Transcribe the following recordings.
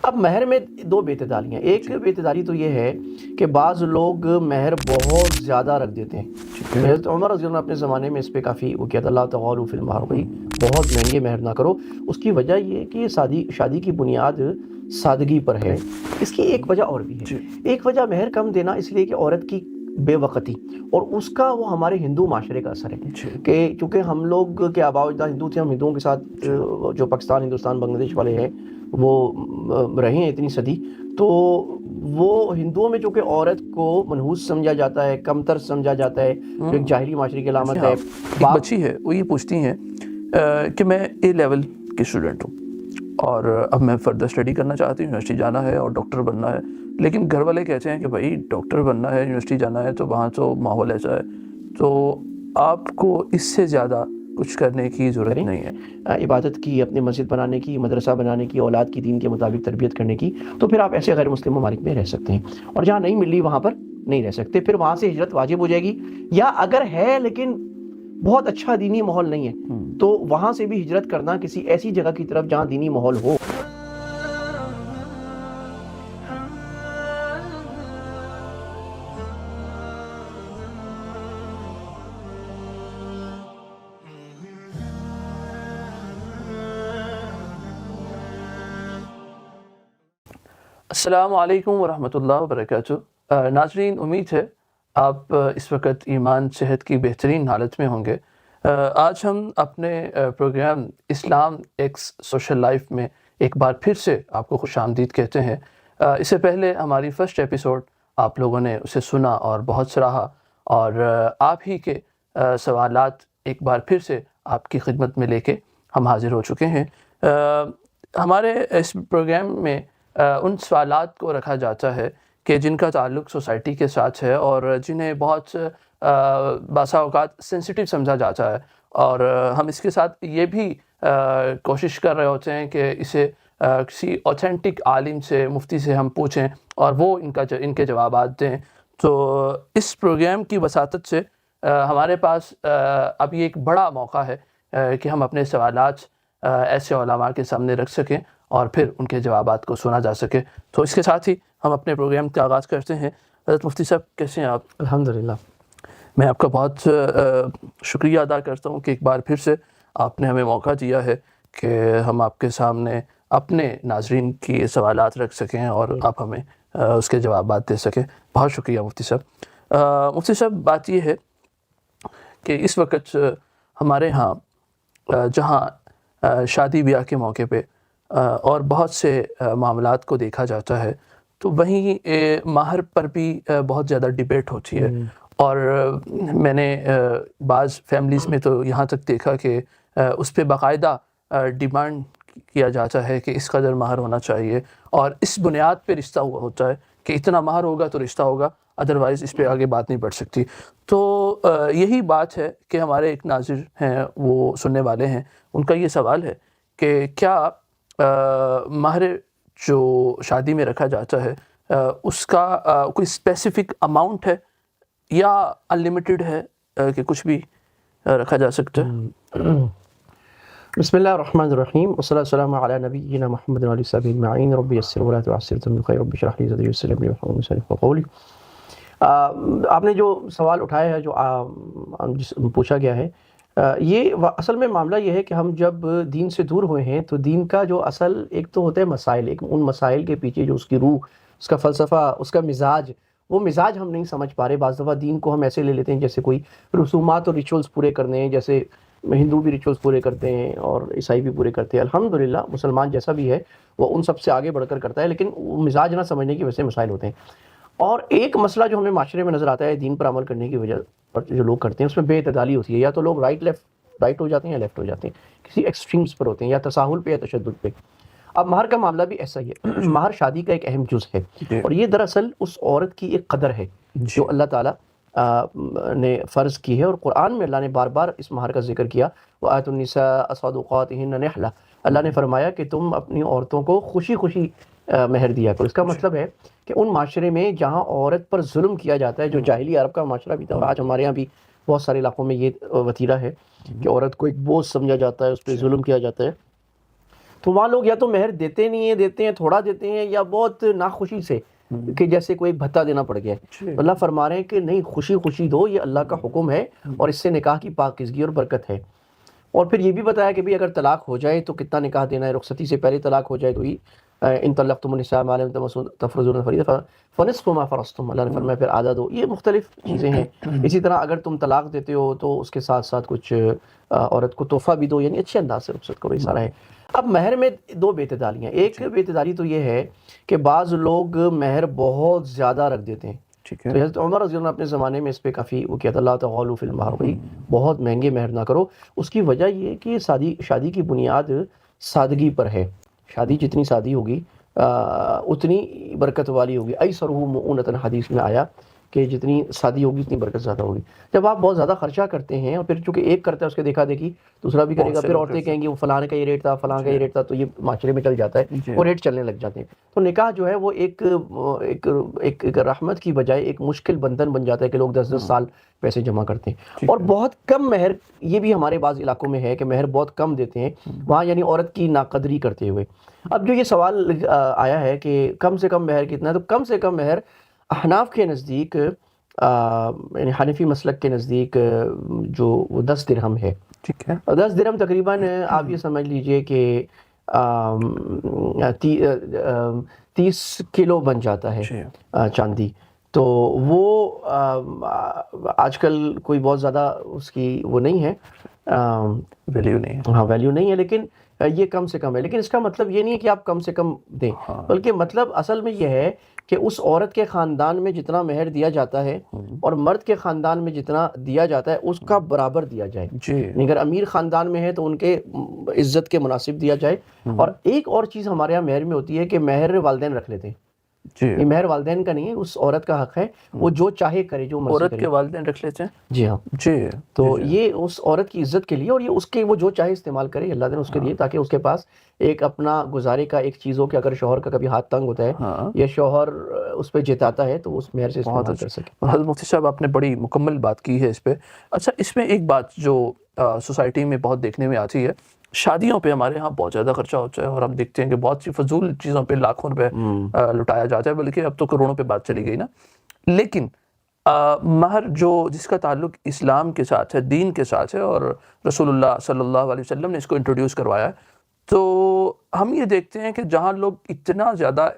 اب مہر میں دو بے اعتدالیاں، ایک بے اعتدالی تو یہ ہے کہ بعض لوگ مہر بہت زیادہ رکھ دیتے ہیں. حضرت عمر رضی اللہ عنہ اپنے زمانے میں اس پہ کافی وہ کیا تھا، لا تغالوا فی المہر، بھائی بہت مہنگے مہر نہ کرو. اس کی وجہ یہ ہے کہ یہ شادی کی بنیاد سادگی پر ہے. اس کی ایک وجہ اور بھی ہے. ایک وجہ مہر کم دینا اس لیے کہ عورت کی بے وقتی، اور اس کا وہ ہمارے ہندو معاشرے کا اثر ہے کہ چونکہ ہم لوگ کے آباء و اجداد ہندو تھے، ہم ہندوؤں کے ساتھ جو پاکستان، ہندوستان، بنگلہ دیش والے ہیں وہ رہے ہیں اتنی صدی، تو وہ ہندوؤں میں چونکہ عورت کو منحوس سمجھا جاتا ہے، کمتر سمجھا جاتا ہے، جو ایک جاہلی معاشرے کی علامت ہے. ایک بچی ہے، وہ یہ پوچھتی ہیں کہ میں اے لیول کی اسٹوڈنٹ ہوں اور اب میں فردر اسٹڈی کرنا چاہتی ہوں، یونیورسٹی جانا ہے اور ڈاکٹر بننا ہے، لیکن گھر والے کہتے ہیں کہ بھائی ڈاکٹر بننا ہے، یونیورسٹی جانا ہے، تو وہاں تو ماحول ایسا ہے، تو آپ کو اس سے زیادہ کچھ کرنے کی ضرورت نہیں ہے، عبادت کی، اپنی مسجد بنانے کی، مدرسہ بنانے کی، اولاد کی دین کے مطابق تربیت کرنے کی. تو پھر آپ ایسے غیر مسلم ممالک میں رہ سکتے ہیں، اور جہاں نہیں مل رہی وہاں پر نہیں رہ سکتے. پھر وہاں سے ہجرت واجب ہو جائے گی، یا اگر ہے لیکن بہت اچھا دینی ماحول نہیں ہے تو وہاں سے بھی ہجرت کرنا کسی ایسی جگہ کی طرف جہاں دینی ماحول ہو. السلام علیکم ورحمۃ اللہ وبرکاتہ. ناظرین، امید ہے آپ اس وقت ایمان صحت کی بہترین حالت میں ہوں گے. آج ہم اپنے پروگرام اسلام ایکس سوشل لائف میں ایک بار پھر سے آپ کو خوش آمدید کہتے ہیں. اس سے پہلے ہماری فرسٹ ایپیسوڈ آپ لوگوں نے اسے سنا اور بہت سراہا، اور آپ ہی کے سوالات ایک بار پھر سے آپ کی خدمت میں لے کے ہم حاضر ہو چکے ہیں. ہمارے اس پروگرام میں ان سوالات کو رکھا جاتا ہے کہ جن کا تعلق سوسائٹی کے ساتھ ہے اور جنہیں بہت بعض اوقات سینسیٹیو سمجھا جاتا ہے، اور ہم اس کے ساتھ یہ بھی کوشش کر رہے ہوتے ہیں کہ اسے کسی اوتھینٹک عالم سے، مفتی سے ہم پوچھیں اور وہ ان کے جوابات دیں. تو اس پروگرام کی وساطت سے ہمارے پاس اب یہ ایک بڑا موقع ہے کہ ہم اپنے سوالات ایسے علماء کے سامنے رکھ سکیں اور پھر ان کے جوابات کو سنا جا سکے. تو اس کے ساتھ ہی ہم اپنے پروگرام کا آغاز کرتے ہیں. حضرت مفتی صاحب، کیسے ہیں آپ؟ الحمدللہ. میں آپ کا بہت شکریہ ادا کرتا ہوں کہ ایک بار پھر سے آپ نے ہمیں موقع دیا ہے کہ ہم آپ کے سامنے اپنے ناظرین کی سوالات رکھ سکیں اور آپ ہمیں اس کے جوابات دے سکیں. بہت شکریہ مفتی صاحب. مفتی صاحب، بات یہ ہے کہ اس وقت ہمارے ہاں جہاں شادی بیاہ کے موقع پہ اور بہت سے معاملات کو دیکھا جاتا ہے، تو وہیں مہر پر بھی بہت زیادہ ڈیبیٹ ہوتی ہے. اور میں نے بعض فیملیز میں تو یہاں تک دیکھا کہ اس پہ باقاعدہ ڈیمانڈ کیا جاتا ہے کہ اس قدر مہر ہونا چاہیے، اور اس بنیاد پہ رشتہ ہوا ہوتا ہے کہ اتنا مہر ہوگا تو رشتہ ہوگا، ادروائز اس پہ آگے بات نہیں بڑھ سکتی. تو یہی بات ہے کہ ہمارے ایک ناظر ہیں، وہ سننے والے ہیں، ان کا یہ سوال ہے کہ کیا مہر جو شادی میں رکھا جاتا ہے اس کا کوئی اسپیسیفک اماؤنٹ ہے یا انلمیٹڈ ہے کہ کچھ بھی رکھا جا سکتا ہے؟ بسم اللہ الرحمن الرحیم، والصلاۃ والسلام علی نبینا محمد وعلی آلہ وصحبہ اجمعین. رب یسر ولا تعسر وانت خیر، رب اشرح لی صدری ویسر لی امری واحلل عقدۃ من قولی. آپ نے جو سوال اٹھایا ہے، جو پوچھا گیا ہے، یہ اصل میں معاملہ یہ ہے کہ ہم جب دین سے دور ہوئے ہیں تو دین کا جو اصل ایک تو ہوتا ہے مسائل، ایک ان مسائل کے پیچھے جو اس کی روح، اس کا فلسفہ، اس کا مزاج، وہ مزاج ہم نہیں سمجھ پا رہے. بعض دفعہ دین کو ہم ایسے لے لیتے ہیں جیسے کوئی رسومات اور ریچولز پورے کرنے ہیں، جیسے ہندو بھی ریچولز پورے کرتے ہیں اور عیسائی بھی پورے کرتے ہیں. الحمدللہ مسلمان جیسا بھی ہے وہ ان سب سے آگے بڑھ کر کرتا ہے، لیکن وہ مزاج نہ سمجھنے کی وجہ سے مسائل ہوتے ہیں. اور ایک مسئلہ جو ہمیں معاشرے میں نظر آتا ہے دین پر عمل کرنے کی وجہ پر جو لوگ کرتے ہیں، اس میں بے اعتدالی ہوتی ہے. یا تو لوگ رائٹ ہو جاتے ہیں یا لیفٹ ہو جاتے ہیں، کسی ایکسٹریمز پر ہوتے ہیں، یا تساہل پہ یا تشدد پہ. اب مہر کا معاملہ بھی ایسا ہی ہے. مہر شادی کا ایک اہم جز ہے، اور یہ دراصل اس عورت کی ایک قدر ہے جو اللہ تعالیٰ نے فرض کی ہے. اور قرآن میں اللہ نے بار بار اس مہر کا ذکر کیا. وَآتُوا النِّسَاءَ صَدُقَاتِهِنَّ نِحْلَةً. اللہ نے فرمایا کہ تم اپنی عورتوں کو خوشی خوشی مہر دیا کرو. اس کا مطلب ہے کہ ان معاشرے میں جہاں عورت پر ظلم کیا جاتا ہے، جو جاہلی عرب کا معاشرہ بھی تھا، اور آج ہمارے یہاں بھی بہت سارے علاقوں میں یہ وتیرہ ہے کہ عورت کو ایک بوجھ سمجھا جاتا ہے، اس پہ ظلم کیا جاتا ہے. تو وہاں لوگ یا تو مہر دیتے نہیں ہیں، دیتے ہیں تھوڑا دیتے ہیں، یا بہت ناخوشی سے کہ جیسے کوئی بھتہ دینا پڑ گیا ہے. اللہ فرما رہے ہیں کہ نہیں، خوشی خوشی دو، یہ اللہ کا حکم ہے اور اس سے نکاح کی پاکیزگی اور برکت ہے. اور پھر یہ بھی بتایا کہ بھی اگر طلاق ہو جائے تو کتنا نکاح دینا ہے، رخصتی سے پہلے طلاق ہو جائے تو ہی ان طلقتم النساء ما لم تفرضوهن فریضہ فنصف ما فرضتم، اللہ نے فرمایا پھر آدھا دو. یہ مختلف چیزیں ہیں. اسی طرح اگر تم طلاق دیتے ہو تو اس کے ساتھ ساتھ کچھ عورت کو تحفہ بھی دو، یعنی اچھے انداز سے رخصت کرو، یہ سارا ہے. اب مہر میں دو بے اعتدالیاں. ایک بے اعتدالی تو یہ ہے کہ بعض لوگ مہر بہت زیادہ رکھ دیتے ہیں. تو حضرت عمر رضی اللہ عنہ اپنے زمانے میں اس پہ کافی وہ کیا تھا، لا تغالوا فی المہر، بھائی بہت مہنگے مہر نہ کرو. اس کی وجہ یہ ہے کہ شادی کی بنیاد سادگی پر ہے. شادی جتنی سادی ہوگی اتنی برکت والی ہوگی. ایسرہ مؤونۃ حدیث میں آیا کہ جتنی سادی ہوگی اتنی برکت زیادہ ہوگی. جب آپ بہت زیادہ خرچہ کرتے ہیں اور پھر چونکہ ایک کرتا ہے اس کے دیکھا دیکھی دوسرا بھی کرے گا، پھر عورتیں کہیں گی وہ فلاں کا یہ ریٹ تھا، فلاں کا یہ ریٹ تھا، تو یہ معاشرے میں چل جاتا ہے، وہ ریٹ چلنے لگ جاتے ہیں. تو نکاح جو ہے وہ ایک رحمت کی بجائے ایک مشکل بندھن بن جاتا ہے کہ لوگ 10 سال پیسے جمع کرتے ہیں. اور بہت کم مہر، یہ بھی ہمارے بعض علاقوں میں ہے کہ مہر بہت کم دیتے ہیں وہاں، یعنی عورت کی ناقدری کرتے ہوئے. اب جو یہ سوال آیا ہے کہ کم سے کم مہر کتنا ہے، تو کم سے کم مہر احناف کے نزدیک، یعنی حنفی مسلک کے نزدیک جو وہ 10 درہم ہے. ٹھیک ہے. 10 درہم تقریباً آپ یہ سمجھ لیجئے کہ 30 کلو بن جاتا ہے چاندی. تو وہ آج کل کوئی بہت زیادہ اس کی وہ نہیں ہے، ویلیو نہیں ہے. ہاں ویلیو نہیں ہے، لیکن یہ کم سے کم ہے. لیکن اس کا مطلب یہ نہیں ہے کہ آپ کم سے کم دیں، بلکہ مطلب اصل میں یہ ہے کہ اس عورت کے خاندان میں جتنا مہر دیا جاتا ہے اور مرد کے خاندان میں جتنا دیا جاتا ہے اس کا برابر دیا جائے. اگر امیر خاندان میں ہے تو ان کے عزت کے مناسب دیا جائے. اور ایک اور چیز ہمارے یہاں مہر میں ہوتی ہے کہ مہر والدین رکھ لیتے ہیں. یہ مہر والدین کا نہیں ہے، اس عورت کا حق ہے، وہ جو چاہے کرے، جو مرضی عورت کرے. کے والدین رکھ لیتے ہیں. جی ہاں. جی. تو یہ اس عورت کی عزت کے لیے، اور یہ اس کے وہ جو چاہے استعمال کرے اللہ نے اس کے لیے، تاکہ اس کے پاس ایک اپنا گزارے کا ایک چیز ہو کہ اگر شوہر کا کبھی ہاتھ تنگ ہوتا ہے یا شوہر اس پہ جتاتا ہے تو اس مہر سے استعمال کر سکے. حضرت مفتی صاحب آپ نے بڑی مکمل بات کی ہے اس پہ. اچھا، اس میں ایک بات جو سوسائٹی میں بہت دیکھنے میں آتی ہے، شادیوں پہ ہمارے ہاں بہت زیادہ خرچہ ہوتا ہے اور ہم دیکھتے ہیں کہ بہت سی فضول چیزوں پہ لاکھوں روپے لٹایا جاتا ہے، بلکہ اب تو کروڑوں پہ بات چلی گئی نا. لیکن مہر جو جس کا تعلق اسلام کے ساتھ ہے، دین کے ساتھ ہے، اور رسول اللہ صلی اللہ علیہ وسلم نے اس کو انٹروڈیوس کروایا ہے، تو ہم یہ دیکھتے ہیں کہ جہاں لوگ اتنا زیادہ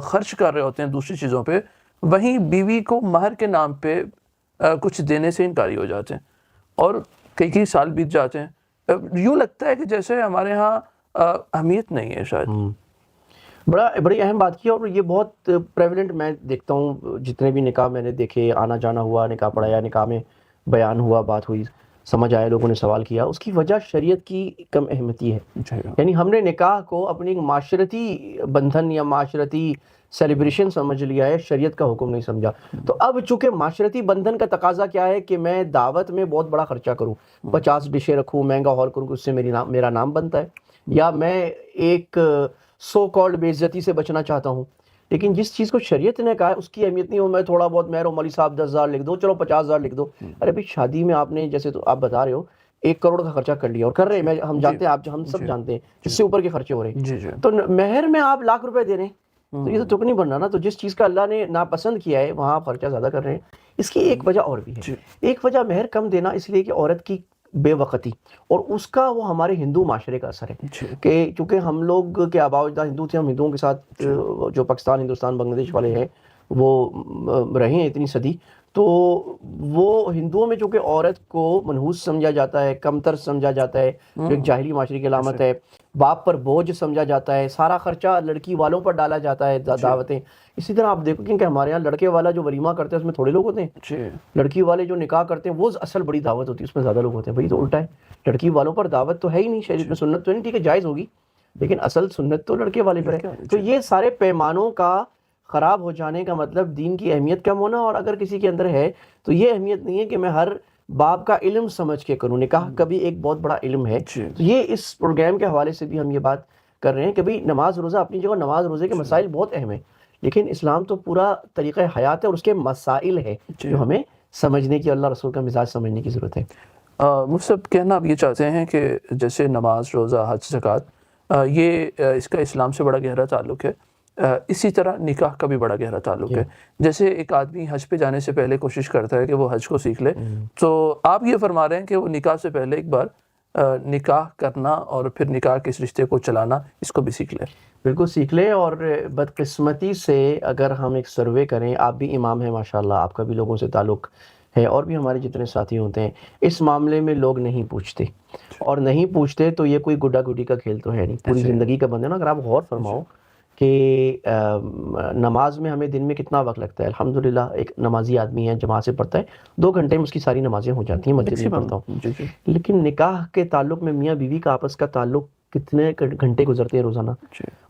خرچ کر رہے ہوتے ہیں دوسری چیزوں پہ، وہیں بیوی کو مہر کے نام پہ کچھ دینے سے انکاری ہو جاتے ہیں اور کئی سال بیت جاتے ہیں. یوں لگتا ہے کہ جیسے ہمارے ہاں اہمیت نہیں ہے شاید. بڑی اہم بات کی، اور یہ بہت پریولنٹ میں دیکھتا ہوں. جتنے بھی نکاح میں نے دیکھے، آنا جانا ہوا، نکاح پڑھایا، نکاح میں بیان ہوا، بات ہوئی، سمجھ آیا، لوگوں نے سوال کیا، اس کی وجہ شریعت کی کم اہمیتی ہے. یعنی ہم نے نکاح کو اپنی معاشرتی بندھن یا معاشرتی سیلیبریشن سمجھ لیا ہے، شریعت کا حکم نہیں سمجھا. تو اب چونکہ معاشرتی بندھن کا تقاضا کیا ہے کہ میں دعوت میں بہت بڑا خرچہ کروں، 50 ڈشیں رکھوں، مہنگا ہال کروں، اس سے میرا نام بنتا ہے، یا میں ایک سو کالڈ بے عزتی سے بچنا چاہتا ہوں. لیکن جس چیز کو شریعت نے کہا ہے اس کی اہمیت نہیں ہو. میں تھوڑا بہت مہر مولوی صاحب 10,000 لکھ دو، چلو 50,000 لکھ دو. ارے بھائی شادی میں آپ نے، جیسے تو آپ بتا رہے ہو، 1 کروڑ کا خرچہ کر لیا اور کر رہے ہیں، ہم جانتے ہیں، ہم سب جانتے ہیں، اس سے اوپر کے خرچے ہو رہے ہیں. تو مہر میں آپ لاکھ روپے دے رہے ہیں، تو یہ تو تک نہیں بن رہا نا. تو جس چیز کا اللہ نے ناپسند کیا ہے وہاں آپ خرچہ زیادہ کر رہے ہیں. اس کی ایک وجہ اور بھی ہے. ایک وجہ مہر کم دینا اس لیے کہ عورت کی بے وقتی، اور اس کا وہ ہمارے ہندو معاشرے کا اثر ہے کہ چونکہ ہم لوگ کے آباء و اجداد ہندو تھے، ہم ہندوؤں کے ساتھ جو پاکستان، ہندوستان، بنگلہ دیش والے ہیں وہ رہے ہیں اتنی صدی، تو وہ ہندوؤں میں چونکہ عورت کو منحوس سمجھا جاتا ہے، کمتر سمجھا جاتا ہے، جو ایک جاہلی معاشرے کی علامت ہے. باپ پر بوجھ سمجھا جاتا ہے، سارا خرچہ لڑکی والوں پر ڈالا جاتا ہے، دعوتیں. اسی طرح آپ دیکھو کہ ہمارے یہاں لڑکے والا جو ولیمہ کرتے ہیں اس میں تھوڑے لوگ ہوتے ہیں، لڑکی والے جو نکاح کرتے ہیں وہ اصل بڑی دعوت ہوتی ہے، اس میں زیادہ لوگ ہوتے ہیں. بھائی تو الٹا ہے، لڑکی والوں پر دعوت تو ہے ہی نہیں، شریعت میں سنت تو نہیں، ٹھیک ہے جائز ہوگی، لیکن اصل سنت تو لڑکے والے پر ہے. تو یہ سارے پیمانوں کا خراب ہو جانے کا مطلب دین کی اہمیت کم ہونا. اور اگر کسی کے اندر ہے تو یہ اہمیت نہیں ہے کہ میں ہر باب کا علم سمجھ کے کروں. نکاح کا بھی ایک بہت بڑا علم ہے. تو یہ اس پروگرام کے حوالے سے بھی ہم یہ بات کر رہے ہیں کہ بھئی نماز روزہ اپنی جگہ، نماز روزے کے مسائل بہت اہم ہیں، لیکن اسلام تو پورا طریقہ حیات ہے اور اس کے مسائل ہے جو ہمیں سمجھنے کی، اللہ رسول کا مزاج سمجھنے کی ضرورت ہے. مفتی صاحب، کہنا آپ یہ چاہتے ہیں کہ جیسے نماز، روزہ، حج، زکوٰۃ، یہ اس کا اسلام سے بڑا گہرا تعلق ہے. اسی طرح نکاح کا بھی بڑا گہرا تعلق ہے. جیسے ایک آدمی حج پہ جانے سے پہلے کوشش کرتا ہے کہ وہ حج کو سیکھ لے, تو آپ یہ فرما رہے ہیں کہ وہ نکاح سے پہلے ایک بار نکاح کرنا اور پھر نکاح کے اس رشتے کو چلانا, اس کو بھی سیکھ لے. بالکل سیکھ لیں. اور بدقسمتی سے اگر ہم ایک سروے کریں, آپ بھی امام ہیں ماشاءاللہ, آپ کا بھی لوگوں سے تعلق ہے, اور بھی ہمارے جتنے ساتھی ہوتے ہیں, اس معاملے میں لوگ نہیں پوچھتے, اور نہیں پوچھتے تو یہ کوئی گڈا گڈی کا کھیل تو ہے نہیں, پوری زندگی کا بندہ نا. اگر آپ غور فرماؤ کہ نماز میں ہمیں دن میں کتنا وقت لگتا ہے, الحمدللہ ایک نمازی آدمی ہے, جماعت سے پڑھتا ہے, 2 گھنٹے میں اس کی ساری نمازیں ہو جاتی ہیں, مسجد میں پڑھتا ہوں. لیکن نکاح کے تعلق میں میاں بیوی کا آپس کا تعلق کتنے گھنٹے گزرتے ہیں روزانہ,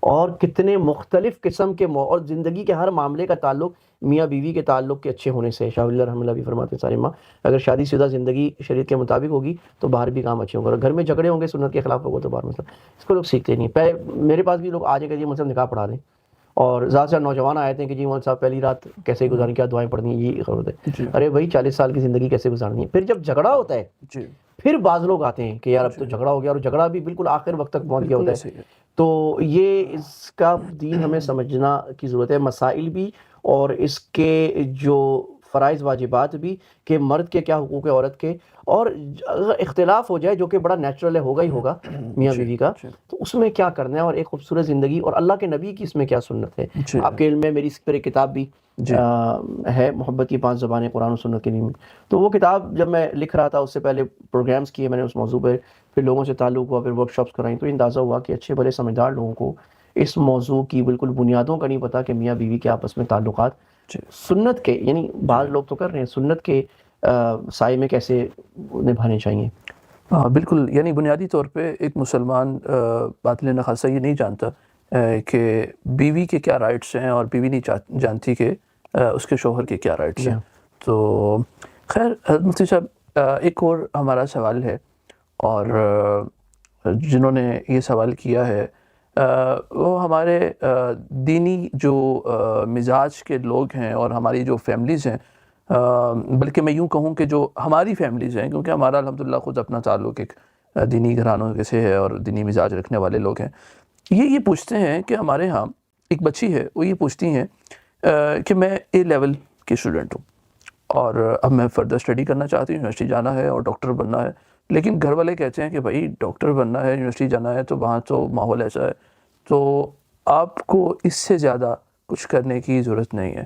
اور کتنے مختلف قسم کے اور زندگی کے ہر معاملے کا تعلق میاں بیوی کے تعلق کے اچھے ہونے سے. شاہ ولی اللہ رحمہ اللہ بھی فرماتے ہیں سارے ماں, اگر شادی شدہ زندگی شریعت کے مطابق ہوگی تو باہر بھی کام اچھے ہوں گے, گھر میں جھگڑے ہوں گے سنت کے خلاف ہوگا تو باہر مسئلہ. اس کو لوگ سیکھتے نہیں. میرے پاس بھی لوگ آ جائیں کہ جی مجھ سے نکاح پڑھا دیں, اور زیادہ سے نوجوان آئے تھے کہ جی مولوی صاحب پہلی رات کیسے گزارنی, کیا دعائیں پڑھنی, یہ خبر ہے. ارے بھائی 40 سال کی زندگی کیسے گزارنی ہے. پھر جب جھگڑا ہوتا ہے پھر بعض لوگ آتے ہیں کہ یار اب تو جھگڑا ہو گیا, اور جھگڑا بھی بالکل آخر وقت تک پہنچ گیا ہوتا ہے. تو یہ اس کا دین ہمیں سمجھنا کی ضرورت ہے, مسائل بھی اور اس کے جو فرائض واجبات بھی, کہ مرد کے کیا حقوق ہے عورت کے, اور اگر اختلاف ہو جائے جو کہ بڑا نیچرل ہے, ہوگا ہی ہوگا میاں بیوی کا, تو اس میں کیا کرنا ہے, اور ایک خوبصورت زندگی, اور اللہ کے نبی کی اس میں کیا سنت ہے. آپ کے علم میں میری اس پر ایک کتاب بھی ہے, محبت کی 5 زبانیں قرآن و سنت کے لیے. تو وہ کتاب جب میں لکھ رہا تھا, اس سے پہلے پروگرامز کیے میں نے اس موضوع پہ, پھر لوگوں سے تعلق ہوا, پھر ورکشاپس کرائیں, تو اندازہ ہوا کہ اچھے بڑے سمجھدار لوگوں کو اس موضوع کی بالکل بنیادوں کا نہیں پتا کہ میاں بیوی کے آپس میں تعلقات سنت کے, یعنی بعض لوگ تو کر رہے ہیں, سنت کے سائے میں کیسے نبھانے چاہیے. بالکل, یعنی بنیادی طور پہ ایک مسلمان باطل نخاسہ یہ نہیں جانتا کہ بیوی کے کیا رائٹس ہیں, اور بیوی نہیں جانتی کہ اس کے شوہر کے کیا رائٹس ہیں. تو خیر مفتی صاحب, ایک اور ہمارا سوال ہے, اور جنہوں نے یہ سوال کیا ہے وہ ہمارے دینی جو مزاج کے لوگ ہیں, اور ہماری جو فیملیز ہیں, بلکہ میں یوں کہوں کہ جو ہماری فیملیز ہیں, کیونکہ ہمارا الحمدللہ خود اپنا تعلق ایک دینی گھرانوں سے ہے اور دینی مزاج رکھنے والے لوگ ہیں, یہ پوچھتے ہیں کہ ہمارے ہاں ایک بچی ہے, وہ یہ پوچھتی ہیں کہ میں اے لیول کی اسٹوڈنٹ ہوں, اور اب میں فردر اسٹڈی کرنا چاہتی ہوں, یونیورسٹی جانا ہے اور ڈاکٹر بننا ہے, لیکن گھر والے کہتے ہیں کہ بھائی ڈاکٹر بننا ہے, یونیورسٹی جانا ہے, تو وہاں تو ماحول ایسا ہے, تو آپ کو اس سے زیادہ کچھ کرنے کی ضرورت نہیں ہے.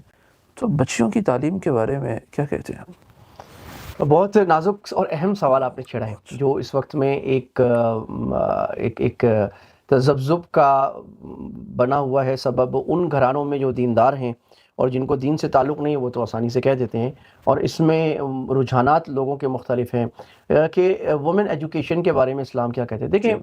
تو بچیوں کی تعلیم کے بارے میں کیا کہتے ہیں؟ بہت نازک اور اہم سوال آپ نے چھیڑا ہے, جو اس وقت میں ایک تذبذب کا بنا ہوا ہے سبب. ان گھرانوں میں جو دیندار ہیں اور جن کو دین سے تعلق نہیں ہے, وہ تو آسانی سے کہہ دیتے ہیں, اور اس میں رجحانات لوگوں کے مختلف ہیں کہ وومن ایجوکیشن کے بارے میں اسلام کیا کہتے ہیں. دیکھیں,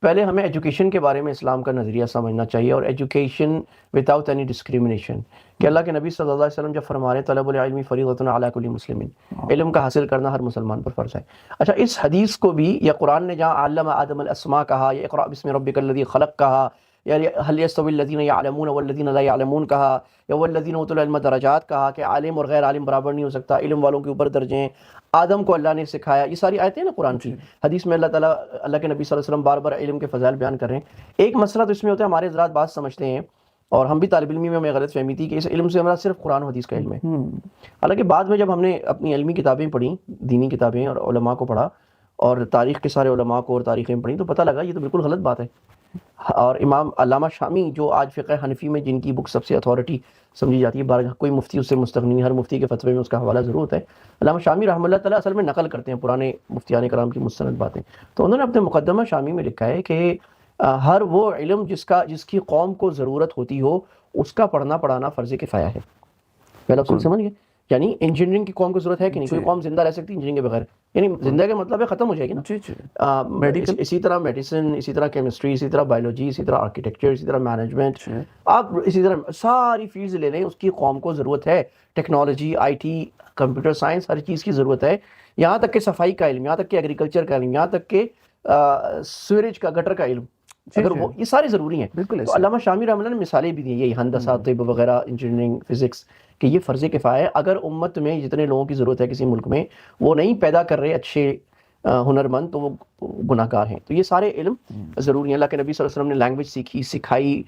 پہلے ہمیں ایجوکیشن کے بارے میں اسلام کا نظریہ سمجھنا چاہیے, اور ایجوکیشن وداؤٹ اینی ڈسکریمنیشن, کہ اللہ کے نبی صلی اللہ علیہ وسلم جب فرما رہے طلب العلم فریضۃ علی کل مسلم, علم کا حاصل کرنا ہر مسلمان پر فرض ہے. اچھا, اس حدیث کو بھی, یا قرآن نے جہاں علم آدم الاسماء کہا, یا اقرأ بسم ربک الذی خلق کہا, یا هل يستوی الذین یعلمون والذین لا یعلمون کہا, یا والذین اوتوا العلم درجات کہا, کہ عالم اور غیر عالم برابر نہیں ہو سکتا, علم والوں کے اوپر درجے ہیں, آدم کو اللہ نے سکھایا. یہ ساری آیتیں نا قرآن کی. حدیث میں اللہ تعالیٰ, اللہ کے نبی صلی اللہ علیہ وسلم بار بار علم کے فضائل بیان کر رہے ہیں. ایک مسئلہ تو اس میں ہوتا ہے, ہمارے حضرات بات سمجھتے ہیں, اور ہم بھی طالب علمی میں ہمیں غلط فہمی تھی کہ اس علم سے ہمارا صرف قرآن و حدیث کا علم ہے. حالانکہ بعد میں جب ہم نے اپنی علمی کتابیں پڑھیں, دینی کتابیں, اور علماء کو پڑھا, اور تاریخ کے سارے علماء کو اور تاریخیں پڑھیں, تو پتہ لگا یہ تو بالکل غلط بات ہے. اور امام علامہ شامی, جو آج فقہ حنفی میں جن کی بک سب سے اتھارٹی سمجھی جاتی ہے, بارگاہ کوئی مفتی اس سے مستغنی نہیں, ہر مفتی کے فتوے میں اس کا حوالہ ضرور ہوتا ہے. علامہ شامی رحمہ اللہ تعالیٰ اصل میں نقل کرتے ہیں پرانے مفتیان کرام کی مستند باتیں. تو انہوں نے اپنے مقدمہ شامی میں لکھا ہے کہ ہر وہ علم جس کی قوم کو ضرورت ہوتی ہو, اس کا پڑھنا پڑھانا فرض کفایہ ہے. پہلا اصول سمجھ گئے؟ یعنی انجینئرنگ کی قوم کو ضرورت ہے کہ نہیں؟ کوئی قوم زندہ رہ سکتی انجینئرنگ کے بغیر؟ یعنی زندہ کا مطلب ہے ختم ہو جائے گی نا. میڈیکل, اسی طرح میڈیسن, اسی طرح کیمسٹری, اسی طرح بایولوجی, اسی طرح آرکیٹیکچر, اسی طرح مینجمنٹ, آپ اسی طرح ساری فیلڈز لے لیں, اس کی قوم کو ضرورت ہے. Technology, I T, computer science, ہر چیز کی ضرورت ہے. یہاں تک کہ صفائی کا علم, یہاں تک کہ ایگریکلچر کا علم, یہاں تک کہ سویریج کا, گٹر کا علم, اگر وہ یہ سارے ضروری ہیں. تو علامہ شامی رحمہ اللہ نے مثالیں بھی دی, یہی ہندسہ, طب وغیرہ, انجینئرنگ, فزکس, کہ یہ فرض کفایہ ہے. اگر امت میں جتنے لوگوں کی ضرورت ہے کسی ملک میں, وہ نہیں پیدا کر رہے اچھے ہنرمند تو وہ گناہ گار ہیں. تو یہ سارے علم ضروری ہیں. اللہ کے نبی صلی اللہ علیہ وسلم نے لینگویج سیکھی، سکھائی،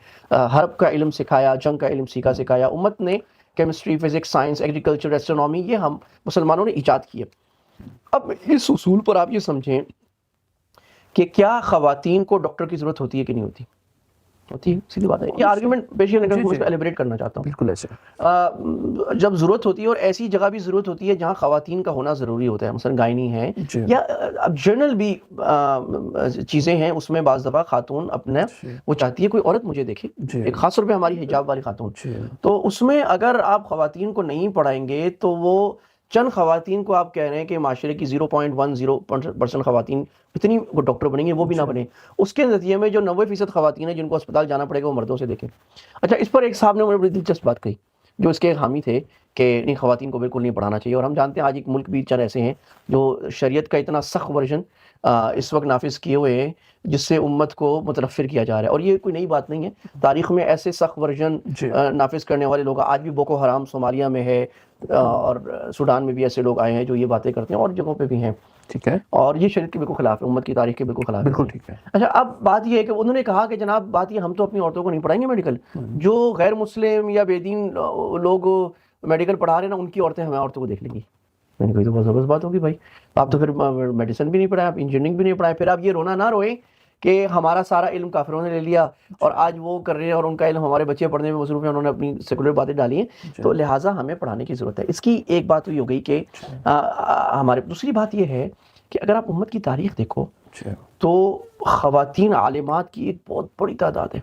حرب کا علم سکھایا، جنگ کا علم سکھایا. امت نے chemistry, physics, science, agriculture, astronomy یہ ہم مسلمانوں نے ایجاد کیے. اب اس اصول پر آپ یہ سمجھیں کہ کیا خواتین کو ڈاکٹر کی ضرورت ہوتی ہے کہ نہیں ہوتی؟ ہوتی ہے، سیدھی بات ہے. یہ آرگیومنٹ پیش میں اس کو ایلیبریٹ کرنا چاہتا ہوں. بالکل ایسے جب ضرورت ہوتی ہے اور ایسی جگہ بھی ضرورت ہوتی ہے جہاں خواتین کا ہونا ضروری ہوتا ہے، مثلا گائنی ہے یا اب جنرل بھی چیزیں ہیں، اس میں بعض دفعہ خاتون اپنے وہ چاہتی ہے کوئی عورت مجھے دیکھے، ایک خاص طور پہ ہماری حجاب والی خاتون. تو اس میں اگر آپ خواتین کو نہیں پڑھائیں گے تو وہ چند خواتین کو آپ کہہ رہے ہیں کہ معاشرے کی 0.10% خواتین اتنی ڈاکٹر بنیں گے، وہ بھی نہ بنیں. اس کے نتیجے میں جو 90% خواتین ہیں جن کو اسپتال جانا پڑے گا وہ مردوں سے دیکھیں. اچھا، اس پر ایک صاحب نے مجھے بڑی دلچسپ بات کہی جو اس کے حامی تھے کہ نہیں، خواتین کو بالکل نہیں پڑھانا چاہیے. اور ہم جانتے ہیں آج ایک ملک بھی چند ایسے ہیں جو شریعت کا اتنا سخت ورژن اس وقت نافذ کیے ہوئے ہیں جس سے امت کو متنفر کیا جا رہا ہے. اور یہ کوئی نئی بات نہیں ہے، تاریخ میں ایسے سخت ورژن نافذ کرنے والے لوگ آج بھی بوکو حرام صومالیہ میں ہے، اور سوڈان میں بھی ایسے لوگ آئے ہیں جو یہ باتیں کرتے ہیں، اور جگہوں پہ بھی ہیں. ٹھیک ہے، اور یہ شریعت کے بالکل خلاف ہے، امت کی تاریخ کے بالکل خلاف ہے. بالکل ٹھیک ہے. اچھا، اب بات یہ ہے کہ انہوں نے کہا کہ جناب بات یہ، ہم تو اپنی عورتوں کو نہیں پڑھائیں گے میڈیکل. جو غیر مسلم یا بے دین لوگ میڈیکل پڑھا رہے ہیں نا، ان کی عورتیں ہمیں عورتوں کو دیکھ لیں گی. میں نے کہا تو بہت زبردست بات ہوگی بھائی. آپ تو پھر میڈیسن بھی نہیں پڑھائیں، آپ انجینئرنگ بھی نہیں پڑھائیں، پھر آپ یہ رونا نہ روئیں کہ ہمارا سارا علم کافروں نے لے لیا اور آج وہ کر رہے ہیں اور ان کا علم ہمارے بچے پڑھنے میں مصروف ہیں، انہوں نے اپنی سیکولر باتیں ڈالی ہیں. تو لہٰذا ہمیں پڑھانے کی ضرورت ہے. اس کی ایک بات ہوئی ہو گئی کہ ہمارے. دوسری بات یہ ہے کہ اگر آپ امت کی تاریخ دیکھو تو خواتین عالمات کی ایک بہت بڑی تعداد ہے.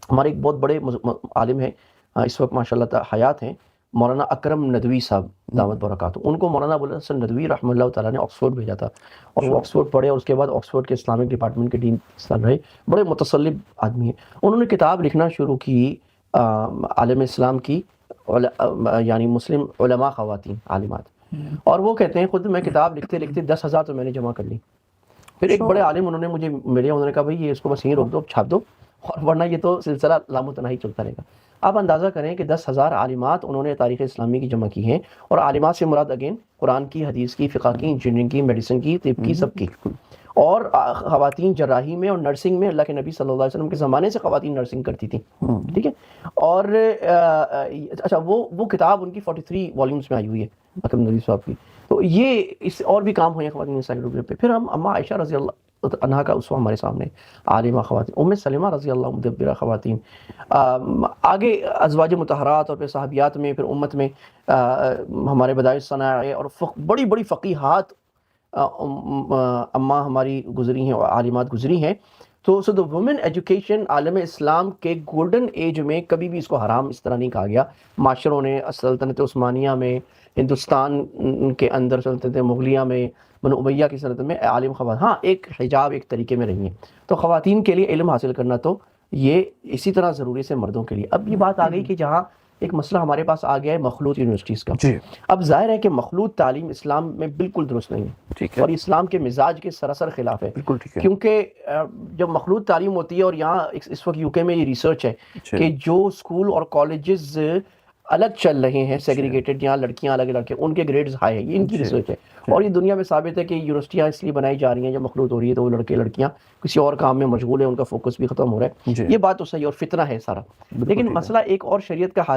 ہمارے ایک بہت بڑے عالم ہیں اس وقت ماشاء اللہ حیات ہیں، مولانا اکرم ندوی صاحب دعوت برکاتہ. ان کو مولانا ابو الحسن ندوی رحمہ اللہ تعالیٰ نے آکسفورڈ بھیجا تھا، اور وہ آکسفورڈ پڑھے اور اس کے بعد آکسفورڈ کے اسلامک ڈپارٹمنٹ کے ڈین رہے. بڑے متصلب آدمی ہیں. انہوں نے کتاب لکھنا شروع کی عالم اسلام کی، یعنی مسلم علماء خواتین عالمات. اور وہ کہتے ہیں خود، میں کتاب لکھتے لکھتے 10,000 تو میں نے جمع کر لی. پھر ایک بڑے عالم انہوں نے مجھے ملے، انہوں نے کہا بھائی یہ اس کو بس یہیں روک دو، چھاپ دو، اور ورنہ یہ تو سلسلہ لامتناہی چلتا رہے گا. آپ اندازہ کریں کہ 10,000 عالمات انہوں نے تاریخ اسلامی کی جمع کی ہیں. اور عالمات سے مراد اگین قرآن کی، حدیث کی، فقہ کی، انجینئرنگ کی، میڈیسن کی، طب کی، سب کی. اور خواتین جراحی میں اور نرسنگ میں اللہ کے نبی صلی اللہ علیہ وسلم کے زمانے سے خواتین نرسنگ کرتی تھیں. ٹھیک ہے. اور اچھا، وہ کتاب ان کی 43 والیومز میں آئی ہوئی ہے اکرم ندوی صاحب کی. تو یہ اس اور بھی کام ہوئے ہیں خواتین انسائکلوپیڈیا پہ. پھر ہم اماں عائشہ رضی اللہ عنہا کا اسوہ ہمارے سامنے، عالمہ خواتین. ام سلمہ رضی اللہ عنہا مدبرہ خواتین. آگے ازواج مطہرات اور پھر صحابیات میں، پھر امت میں ہمارے بدائع الصنائع اور بڑی بڑی فقیہات اماں ہماری گزری ہیں اور عالمات گزری ہیں. تو سو دا وومن ایجوکیشن عالم اسلام کے گولڈن ایج میں کبھی بھی اس کو حرام اس طرح نہیں کہا گیا. معاشروں نے سلطنت عثمانیہ میں، ہندوستان کے اندر سلطنت مغلیہ میں، بنو امیہ کی سلطنت میں عالم خواتین ہاں ایک حجاب ایک طریقے میں رہی ہیں. تو خواتین کے لیے علم حاصل کرنا تو یہ اسی طرح ضروری سے مردوں کے لیے. اب یہ بات آ گئی کہ جہاں ایک مسئلہ ہمارے پاس آ گیا ہے مخلوط یونیورسٹیز کا. اب ظاہر ہے کہ مخلوط تعلیم اسلام میں بالکل درست نہیں ہے، اور اسلام کے مزاج کے سراسر خلاف ہے. کیونکہ جب مخلوط تعلیم ہوتی ہے، اور یہاں اس وقت UK میں یہ ریسرچ ہے کہ جو اسکول اور کالجز الگ چل رہے ہیں سیگریگیٹڈ، یہاں لڑکیاں الگ لڑکے، ان کے گریڈز ہائی ہیں. یہ ان کی ریسرچ ہے. اور یہ دنیا میں ثابت ہے کہ یونیورسٹیاں اس لیے بنائی جا رہی ہیں جب مخلوط ہو رہی ہے تو وہ لڑکے لڑکیاں کسی اور کام میں مشغول ہیں، ان کا فوکس بھی ختم ہو رہا ہے. یہ بات تو صحیح اور فتنہ ہے سارا. لیکن مسئلہ ایک اور شریعت کا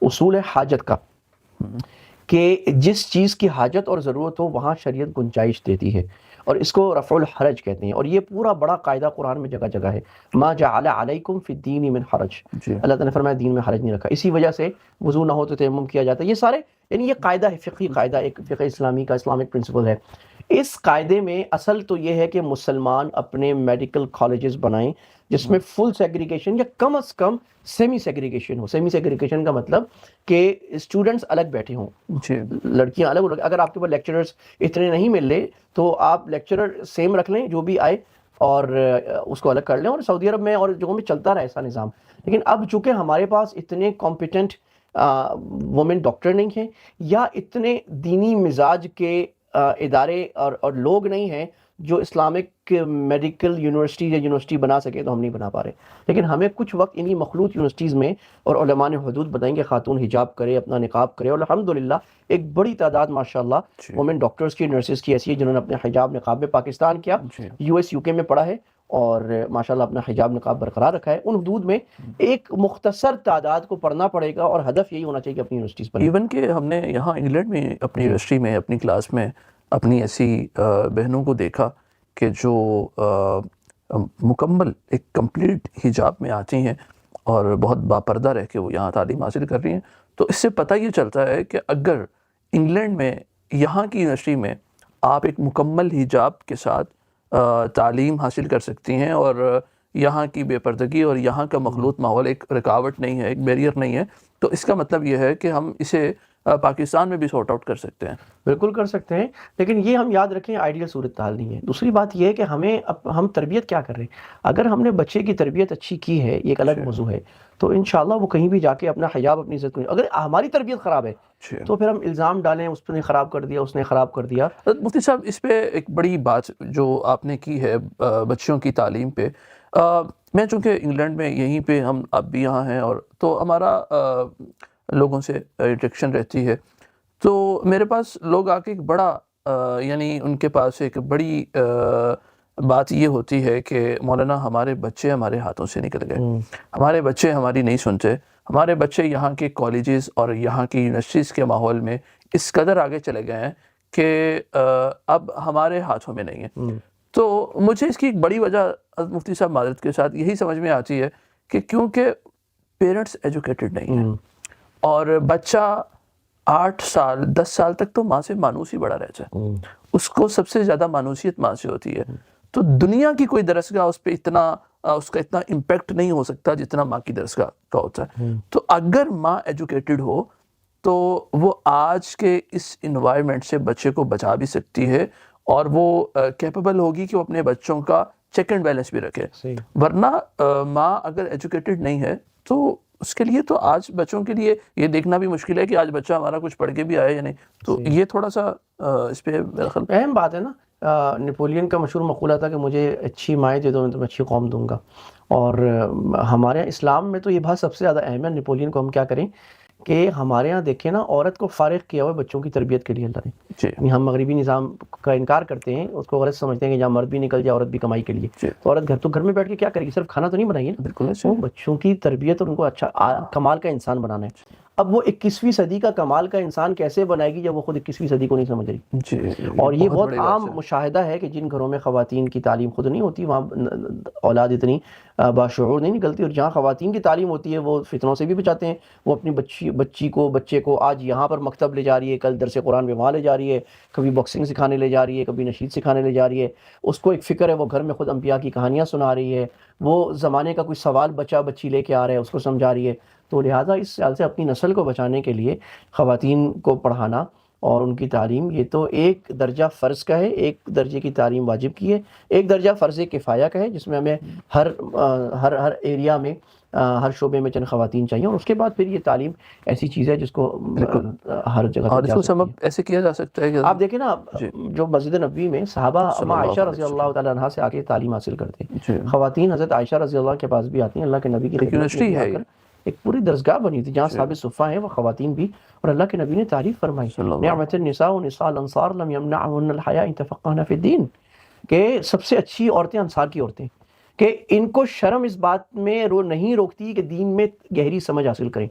اصول ہے حاجت کا، کہ جس چیز کی حاجت اور ضرورت ہو وہاں شریعت گنجائش دیتی ہے، اور اس کو رفع الحرج کہتے ہیں. اور یہ پورا بڑا قاعدہ قرآن میں جگہ جگہ ہے. ما جعل علیکم فی الدین من حرج، اللہ تعالیٰ نے فرمایا دین میں حرج نہیں رکھا. اسی وجہ سے وضو نہ ہو تو تیمم کیا جاتا ہے. یہ سارے یعنی یہ قاعدہ ہے، فقہی قاعدہ، ایک فقہ اسلامی کا اسلامک پرنسپل ہے. اس قاعدے میں اصل تو یہ ہے کہ مسلمان اپنے میڈیکل کالجز بنائیں جس میں فل سیگریگیشن یا کم از کم سیمی سیگریگیشن ہو. سیمی سیگریگیشن کا مطلب کہ اسٹوڈنٹس الگ بیٹھے ہوں، لڑکیاں الگ. اگر آپ کے پاس لیکچررز اتنے نہیں مل رہے تو آپ لیکچرر سیم رکھ لیں جو بھی آئے اور اس کو الگ کر لیں. اور سعودی عرب میں اور جگہوں میں چلتا رہا ایسا نظام. لیکن اب چونکہ ہمارے پاس اتنے کمپیٹنٹ وومن ڈاکٹر نہیں ہیں، یا اتنے دینی مزاج کے ادارے اور لوگ نہیں ہیں جو اسلامک میڈیکل یونیورسٹی یا یونیورسٹی بنا سکے تو ہم نہیں بنا پا رہے. لیکن ہمیں کچھ وقت انہی مخلوط یونیورسٹیز میں، اور علماء نے حدود بتائیں کہ خاتون حجاب کرے، اپنا نقاب کرے، اور الحمدللہ ایک بڑی تعداد ماشاءاللہ وومن ڈاکٹرز کی، نرسز کی ایسی ہے جنہوں نے اپنے حجاب نقاب میں پاکستان کیا، یو ایس یو کے میں پڑھا ہے، اور ماشاءاللہ اپنا حجاب نقاب برقرار رکھا ہے. ان حدود میں ایک مختصر تعداد کو پڑھنا پڑے گا، اور ہدف یہی ہونا چاہیے کہ اپنی یونیورسٹیز پر. ایون کہ ہم نے یہاں انگلینڈ میں اپنی یونیورسٹی میں اپنی کلاس میں اپنی ایسی بہنوں کو دیکھا کہ جو مکمل ایک کمپلیٹ حجاب میں آتی ہیں اور بہت باپردہ رہ کے وہ یہاں تعلیم حاصل کر رہی ہیں. تو اس سے پتہ یہ چلتا ہے کہ اگر انگلینڈ میں یہاں کی یونیورسٹی میں آپ ایک مکمل حجاب کے ساتھ تعلیم حاصل کر سکتی ہیں، اور یہاں کی بے پردگی اور یہاں کا مخلوط ماحول ایک رکاوٹ نہیں ہے، ایک بیریئر نہیں ہے، تو اس کا مطلب یہ ہے کہ ہم اسے پاکستان میں بھی سارٹ آؤٹ کر سکتے ہیں. بالکل کر سکتے ہیں، لیکن یہ ہم یاد رکھیں آئیڈیل صورتحال نہیں ہے. دوسری بات یہ ہے کہ ہم تربیت کیا کر رہے ہیں. اگر ہم نے بچے کی تربیت اچھی کی ہے، یہ ایک الگ موضوع ہے، تو انشاءاللہ وہ کہیں بھی جا کے اپنا حجاب، اپنی عزت کو، اگر ہماری تربیت خراب ہے تو پھر ہم الزام ڈالیں اس نے خراب کر دیا، اس نے خراب کر دیا. مفتی صاحب اس پہ ایک بڑی بات جو آپ نے کی ہے بچوں کی تعلیم پہ، میں چونکہ انگلینڈ میں یہیں پہ ہم اب بھی یہاں ہیں، اور تو ہمارا لوگوں سے انٹریکشن رہتی ہے، تو میرے پاس لوگ آ کے ایک بڑا یعنی ان کے پاس ایک بڑی بات یہ ہوتی ہے کہ مولانا ہمارے بچے ہمارے ہاتھوں سے نکل گئے، ہمارے بچے ہماری نہیں سنتے، ہمارے بچے یہاں کے کالجز اور یہاں کی یونیورسٹیز کے ماحول میں اس قدر آگے چلے گئے ہیں کہ اب ہمارے ہاتھوں میں نہیں ہے. تو مجھے اس کی ایک بڑی وجہ مفتی صاحب معذرت کے ساتھ یہی سمجھ میں آتی ہے کہ کیونکہ پیرنٹس ایجوکیٹڈ نہیں ہیں، اور بچہ 8 سال 10 سال تک تو ماں سے مانوس ہی بڑا رہتا ہے، اس کو سب سے زیادہ مانوسیت ماں سے ہوتی ہے. تو دنیا کی کوئی درسگاہ اس پہ اس کا اتنا امپیکٹ نہیں ہو سکتا جتنا ماں کی درسگاہ کا ہوتا ہے. تو اگر ماں ایجوکیٹڈ ہو تو وہ آج کے اس انوائرمنٹ سے بچے کو بچا بھی سکتی ہے، اور وہ کیپیبل ہوگی کہ وہ اپنے بچوں کا چیک اینڈ بیلنس بھی رکھے. ورنہ ماں اگر ایجوکیٹڈ نہیں ہے تو اس کے لیے تو آج بچوں کے لیے یہ دیکھنا بھی مشکل ہے کہ آج بچہ ہمارا کچھ پڑھ کے بھی آئے یا نہیں. تو یہ تھوڑا سا اس پہ میرا خیال اہم بات ہے نا. نپولین کا مشہور مقولہ تھا کہ مجھے اچھی مائیں دے دو میں تمہیں اچھی قوم دوں گا، اور ہمارے اسلام میں تو یہ بات سب سے زیادہ اہم ہے. نپولین کو ہم کیا کریں کہ ہمارے ہاں دیکھیں نا، عورت کو فارغ کیا ہوا ہے بچوں کی تربیت کے لیے اللہ نے. ہم مغربی نظام کا انکار کرتے ہیں، اس کو غلط سمجھتے ہیں کہ جہاں مرد بھی نکل جائے عورت بھی کمائی کے لیے. تو عورت گھر میں بیٹھ کے کیا کرے گی؟ صرف کھانا تو نہیں بنائیے نا، بالکل وہ بچوں کی تربیت اور ان کو اچھا کمال کا انسان بنانا ہے. اب وہ 21ویں صدی کا کمال کا انسان کیسے بنائے گی جب وہ خود 21ویں صدی کو نہیں سمجھ رہی؟ اور یہ بہت عام مشاہدہ ہے کہ جن گھروں میں خواتین کی تعلیم خود نہیں ہوتی وہاں اولاد اتنی باشعور نہیں نکلتی، اور جہاں خواتین کی تعلیم ہوتی ہے وہ فتنوں سے بھی بچاتے ہیں. وہ اپنی بچے کو آج یہاں پر مکتب لے جا رہی ہے، کل درس قرآن پہ وہاں لے جا رہی ہے، کبھی باکسنگ سکھانے لے جا رہی ہے، کبھی نشید سکھانے لے جا رہی ہے. اس کو ایک فکر ہے، وہ گھر میں خود انبیاء کی کہانیاں سنا رہی ہے، وہ زمانے کا کوئی سوال بچی لے کے آ رہا ہے اس کو سمجھا رہی ہے. تو لہٰذا اس سال سے اپنی نسل کو بچانے کے لیے خواتین کو پڑھانا اور ان کی تعلیم، یہ تو ایک درجہ فرض کا ہے، ایک درجے کی تعلیم واجب کی ہے، ایک درجہ فرض کفایہ کا ہے جس میں ہمیں ہر ایریا میں ہر شعبے میں چند خواتین چاہیے. اور اس کے بعد پھر یہ تعلیم ایسی چیز ہے جس کو ہر جگہ اور اس کو سبب ایسے کیا جا سکتا ہے کہ آپ دیکھیں نا جو مسجد نبوی میں صحابہ اما عائشہ رضی اللہ تعالیٰ عنہا سے آ کے تعلیم حاصل کرتے ہیں. خواتین حضرت عائشہ رضی اللہ کے پاس بھی آتی ہیں، اللہ کے نبی کی یونیورسٹی ہے، ایک پوری درسگاہ بنی تھی جہاں صحابہ صفہ ہیں وہ خواتین بھی، اور اللہ کے نبی نے تعریف فرمائی نعمت النساء نساء الانصار لم یمنعهن الحیاء ان تفقهن فی الدین، کہ سب سے اچھی عورتیں انصار کی عورتیں، کہ ان کو شرم اس بات میں نہیں روکتی کہ دین میں گہری سمجھ حاصل کریں.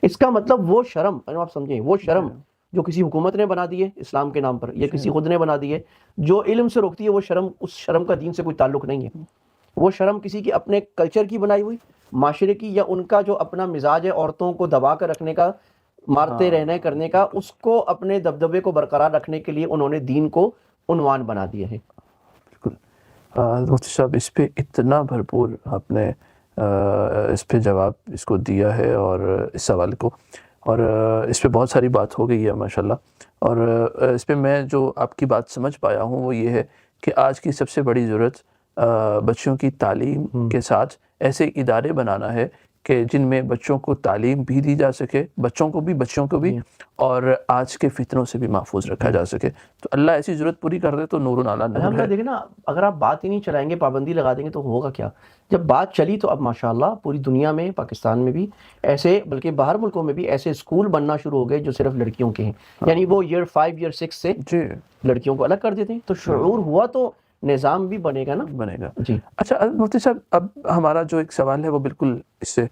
اس کا مطلب وہ شرم، آپ سمجھیں، وہ شرم جو کسی حکومت نے بنا دی ہے اسلام کے نام پر یا کسی خود نے بنا دی ہے، جو علم سے روکتی ہے، وہ شرم، اس شرم کا دین سے کوئی تعلق نہیں ہے. وہ شرم کسی کی اپنے کلچر کی بنائی ہوئی، معاشرے کی، یا ان کا جو اپنا مزاج ہے عورتوں کو دبا کر رکھنے کا، مارتے رہنے کرنے کا، اس کو اپنے دبدبے کو برقرار رکھنے کے لیے انہوں نے دین کو عنوان بنا دیا ہے. بالکل مفتی صاحب اس پہ اتنا بھرپور آپ نے اس پہ جواب اس کو دیا ہے، اور اس سوال کو، اور اس پہ بہت ساری بات ہو گئی ہے ماشاءاللہ. اور اس پہ میں جو آپ کی بات سمجھ پایا ہوں وہ یہ ہے کہ آج کی سب سے بڑی ضرورت بچوں کی تعلیم کے ساتھ ایسے ادارے بنانا ہے کہ جن میں بچوں کو تعلیم بھی دی جا سکے، بچوں کو بھی اور آج کے فتنوں سے بھی محفوظ رکھا جا سکے. تو اللہ ایسی ضرورت پوری کر دے تو نور علی نور الحمدللہ. ہے. دیکھیں نا، اگر آپ بات ہی نہیں چلائیں گے، پابندی لگا دیں گے تو ہوگا کیا؟ جب بات چلی تو اب ماشاءاللہ پوری دنیا میں، پاکستان میں بھی ایسے، بلکہ باہر ملکوں میں بھی ایسے اسکول بننا شروع ہو گئے جو صرف لڑکیوں کے ہیں. یعنی وہ ایئر 5 ایئر 6 سے جی لڑکیوں کو الگ کر دیتے ہیں. تو شعور ہوا تو نظام بھی بنے گا نا. بنے گا. جی اچھا مفتی صاحب، اب ہمارا جو ایک سوال ہے وہ بالکل اس سے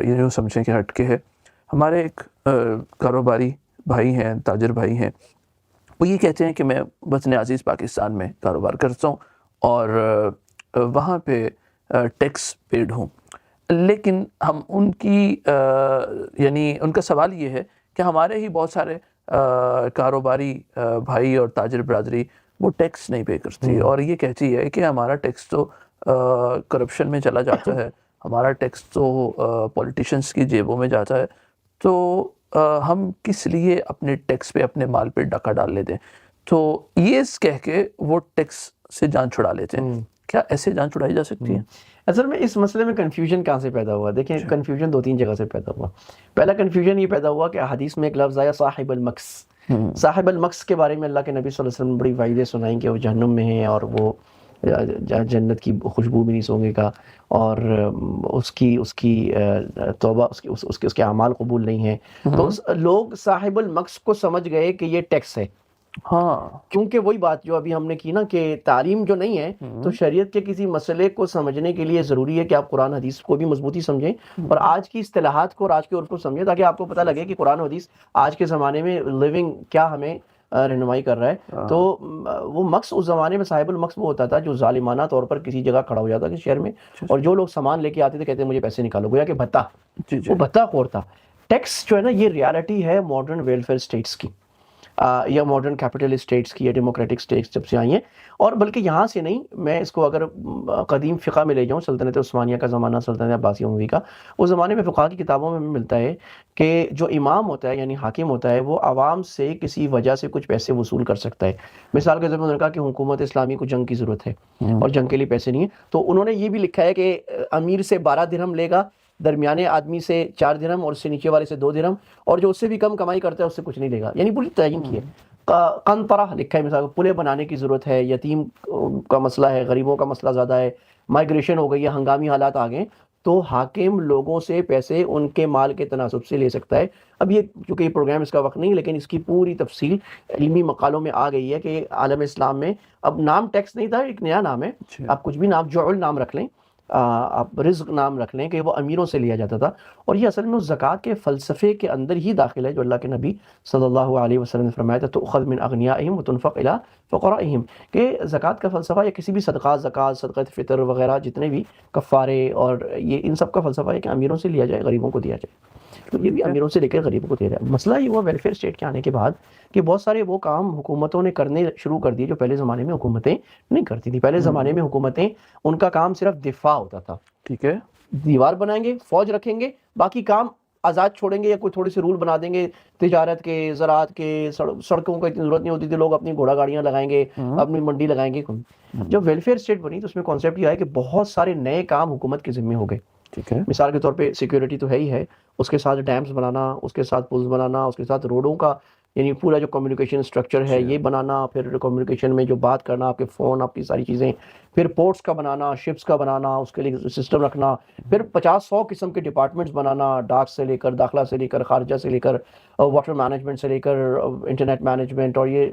یہ جو سمجھیں کہ ہٹ کے ہے. ہمارے ایک کاروباری بھائی ہیں، تاجر بھائی ہیں، وہ یہ کہتے ہیں کہ میں وطن عزیز پاکستان میں کاروبار کرتا ہوں اور وہاں پہ ٹیکس پیڈ ہوں، لیکن ہم ان کی یعنی ان کا سوال یہ ہے کہ ہمارے ہی بہت سارے کاروباری بھائی اور تاجر برادری وہ ٹیکس نہیں پے کرتی، اور یہ کہتی ہے کہ ہمارا ٹیکس تو کرپشن میں چلا جاتا ہے، ہمارا ٹیکس تو پولیٹیشنز کی جیبوں میں جاتا ہے، تو ہم کس لیے اپنے ٹیکس پہ، اپنے مال پہ ڈاکہ ڈال لیتے ہیں. تو یہ کہہ کے وہ ٹیکس سے جان چھڑا لیتے ہیں. کیا ایسے جان چھڑائی جا سکتی ہے؟ اصل میں اس مسئلے میں کنفیوژن کہاں سے پیدا ہوا؟ دیکھیں، کنفیوژن 2-3 جگہ سے پیدا ہوا. پہلا کنفیوژن یہ پیدا ہوا کہ حدیث میں ایک لفظ آیا صاحب المکس. صاحب المکس کے بارے میں اللہ کے نبی صلی اللہ علیہ وسلم نے بڑی وعیدیں سنائیں کہ وہ جہنم میں ہیں اور وہ جنت کی خوشبو بھی نہیں سونگے گا، اور اس کی توبہ، اس کے اعمال قبول نہیں ہیں. تو لوگ صاحب المکس کو سمجھ گئے کہ یہ ٹیکس ہے. ہاں، کیونکہ وہی بات جو ابھی ہم نے کی نا کہ تعلیم جو نہیں ہے، تو شریعت کے کسی مسئلے کو سمجھنے کے لیے ضروری ہے کہ آپ قرآن حدیث کو بھی مضبوطی سمجھیں اور آج کی اصطلاحات کو اور آج کے عرف کو سمجھیں، تاکہ آپ کو پتہ لگے کہ قرآن حدیث آج کے زمانے میں لیونگ کیا ہمیں رہنمائی کر رہا ہے. تو وہ مکس اس زمانے میں صاحب المکس وہ ہوتا تھا جو ظالمانہ طور پر کسی جگہ کھڑا ہو جاتا تھا شہر میں، اور جو لوگ سامان لے کے آتے تھے کہتے ہیں مجھے پیسے نکالو، گویا کہ بھتہ. وہ بھتہ خور تھا. ٹیکس جو ہے نا، یہ ریالٹی ہے ماڈرن ویلفیئر اسٹیٹس کی، یا ماڈرن کیپٹل اسٹیٹس کی، یا ڈیموکریٹک اسٹیٹس جب سے آئی ہیں. اور بلکہ یہاں سے نہیں، میں اس کو اگر قدیم فقہ میں لے جاؤں، سلطنت عثمانیہ کا زمانہ، سلطنت عباسیہ اموی کا، اس زمانے میں فقہ کی کتابوں میں ملتا ہے کہ جو امام ہوتا ہے یعنی حاکم ہوتا ہے، وہ عوام سے کسی وجہ سے کچھ پیسے وصول کر سکتا ہے. مثال کے طور پر انہوں نے کہا کہ حکومت اسلامی کو جنگ کی ضرورت ہے اور جنگ کے لیے پیسے نہیں ہیں، تو انہوں نے یہ بھی لکھا ہے کہ امیر سے 12 درہم لے گا، درمیانے آدمی سے 4 درہم، اور اس سے نیچے والے سے 2 درہم، اور جو اس سے بھی کم کمائی کرتا ہے اس سے کچھ نہیں لے گا. یعنی پوری تعین کی ہے. قنطرہ لکھا ہے، مثال پلے بنانے کی ضرورت ہے، یتیم کا مسئلہ ہے، غریبوں کا مسئلہ زیادہ ہے، مائگریشن ہو گئی ہے، ہنگامی حالات آ گئے، تو حاکم لوگوں سے پیسے ان کے مال کے تناسب سے لے سکتا ہے. اب یہ چونکہ یہ پروگرام اس کا وقت نہیں، لیکن اس کی پوری تفصیل علمی مقالوں میں آ گئی ہے کہ عالم اسلام میں اب نام ٹیکس نہیں تھا، ایک نیا نام ہے. آپ کچھ بھی نام، جعل نام رکھ لیں، آپ رزق نام رکھ لیں، کہ وہ امیروں سے لیا جاتا تھا. اور یہ اصل میں اس زکوٰۃ کے فلسفے کے اندر ہی داخل ہے جو اللہ کے نبی صلی اللہ علیہ وسلم نے فرمایا تھا، تؤخذ من اغنیائہم وتنفق الی فقرائہم، کہ زکوٰۃ کا فلسفہ یا کسی بھی صدقات، زکوٰۃ، صدقۃ فطر وغیرہ جتنے بھی کفارے اور یہ ان سب کا فلسفہ ہے کہ امیروں سے لیا جائے، غریبوں کو دیا جائے. تو یہ بھی امیروں سے لے کر غریبوں کو دیا جائے. مسئلہ یہ ہوا ویلفیئر اسٹیٹ کے آنے کے بعد کہ بہت سارے وہ کام حکومتوں نے کرنے شروع کر دیے جو پہلے زمانے میں حکومتیں نہیں کرتی تھی. پہلے زمانے میں حکومتیں، ان کا کام صرف دفاع ہوتا تھا. ٹھیک ہے، دیوار بنائیں گے، فوج رکھیں گے، باقی کام آزاد چھوڑیں گے، یا کوئی تھوڑے سے رول بنا دیں گے تجارت کے، زراعت کے، سڑکوں کو اتنی ضرورت نہیں ہوتی تھی، لوگ اپنی گھوڑا گاڑیاں لگائیں گے، اپنی منڈی لگائیں گے. جب ویلفیئر اسٹیٹ بنی تو اس میں کانسیپٹ یہ آیا کہ بہت سارے نئے کام حکومت کے ذمے ہو گئے. ٹھیک ہے، مثال کے طور پہ سیکیورٹی تو ہے ہی ہے، اس کے ساتھ ڈیمز بنانا، اس کے ساتھ پلز بنانا، اس کے ساتھ روڈوں کا یعنی پورا جو کمیونیکیشن اسٹرکچر ہے یہ بنانا، پھر کمیونیکیشن میں جو بات کرنا، آپ کے فون، آپ کی ساری چیزیں، پھر پورٹس کا بنانا، شپس کا بنانا، اس کے لیے سسٹم رکھنا، پھر 50-100 قسم کے ڈپارٹمنٹس بنانا، ڈاک سے لے کر، داخلہ سے لے کر، خارجہ سے لے کر، واٹر مینجمنٹ سے لے کر انٹرنیٹ مینجمنٹ، اور یہ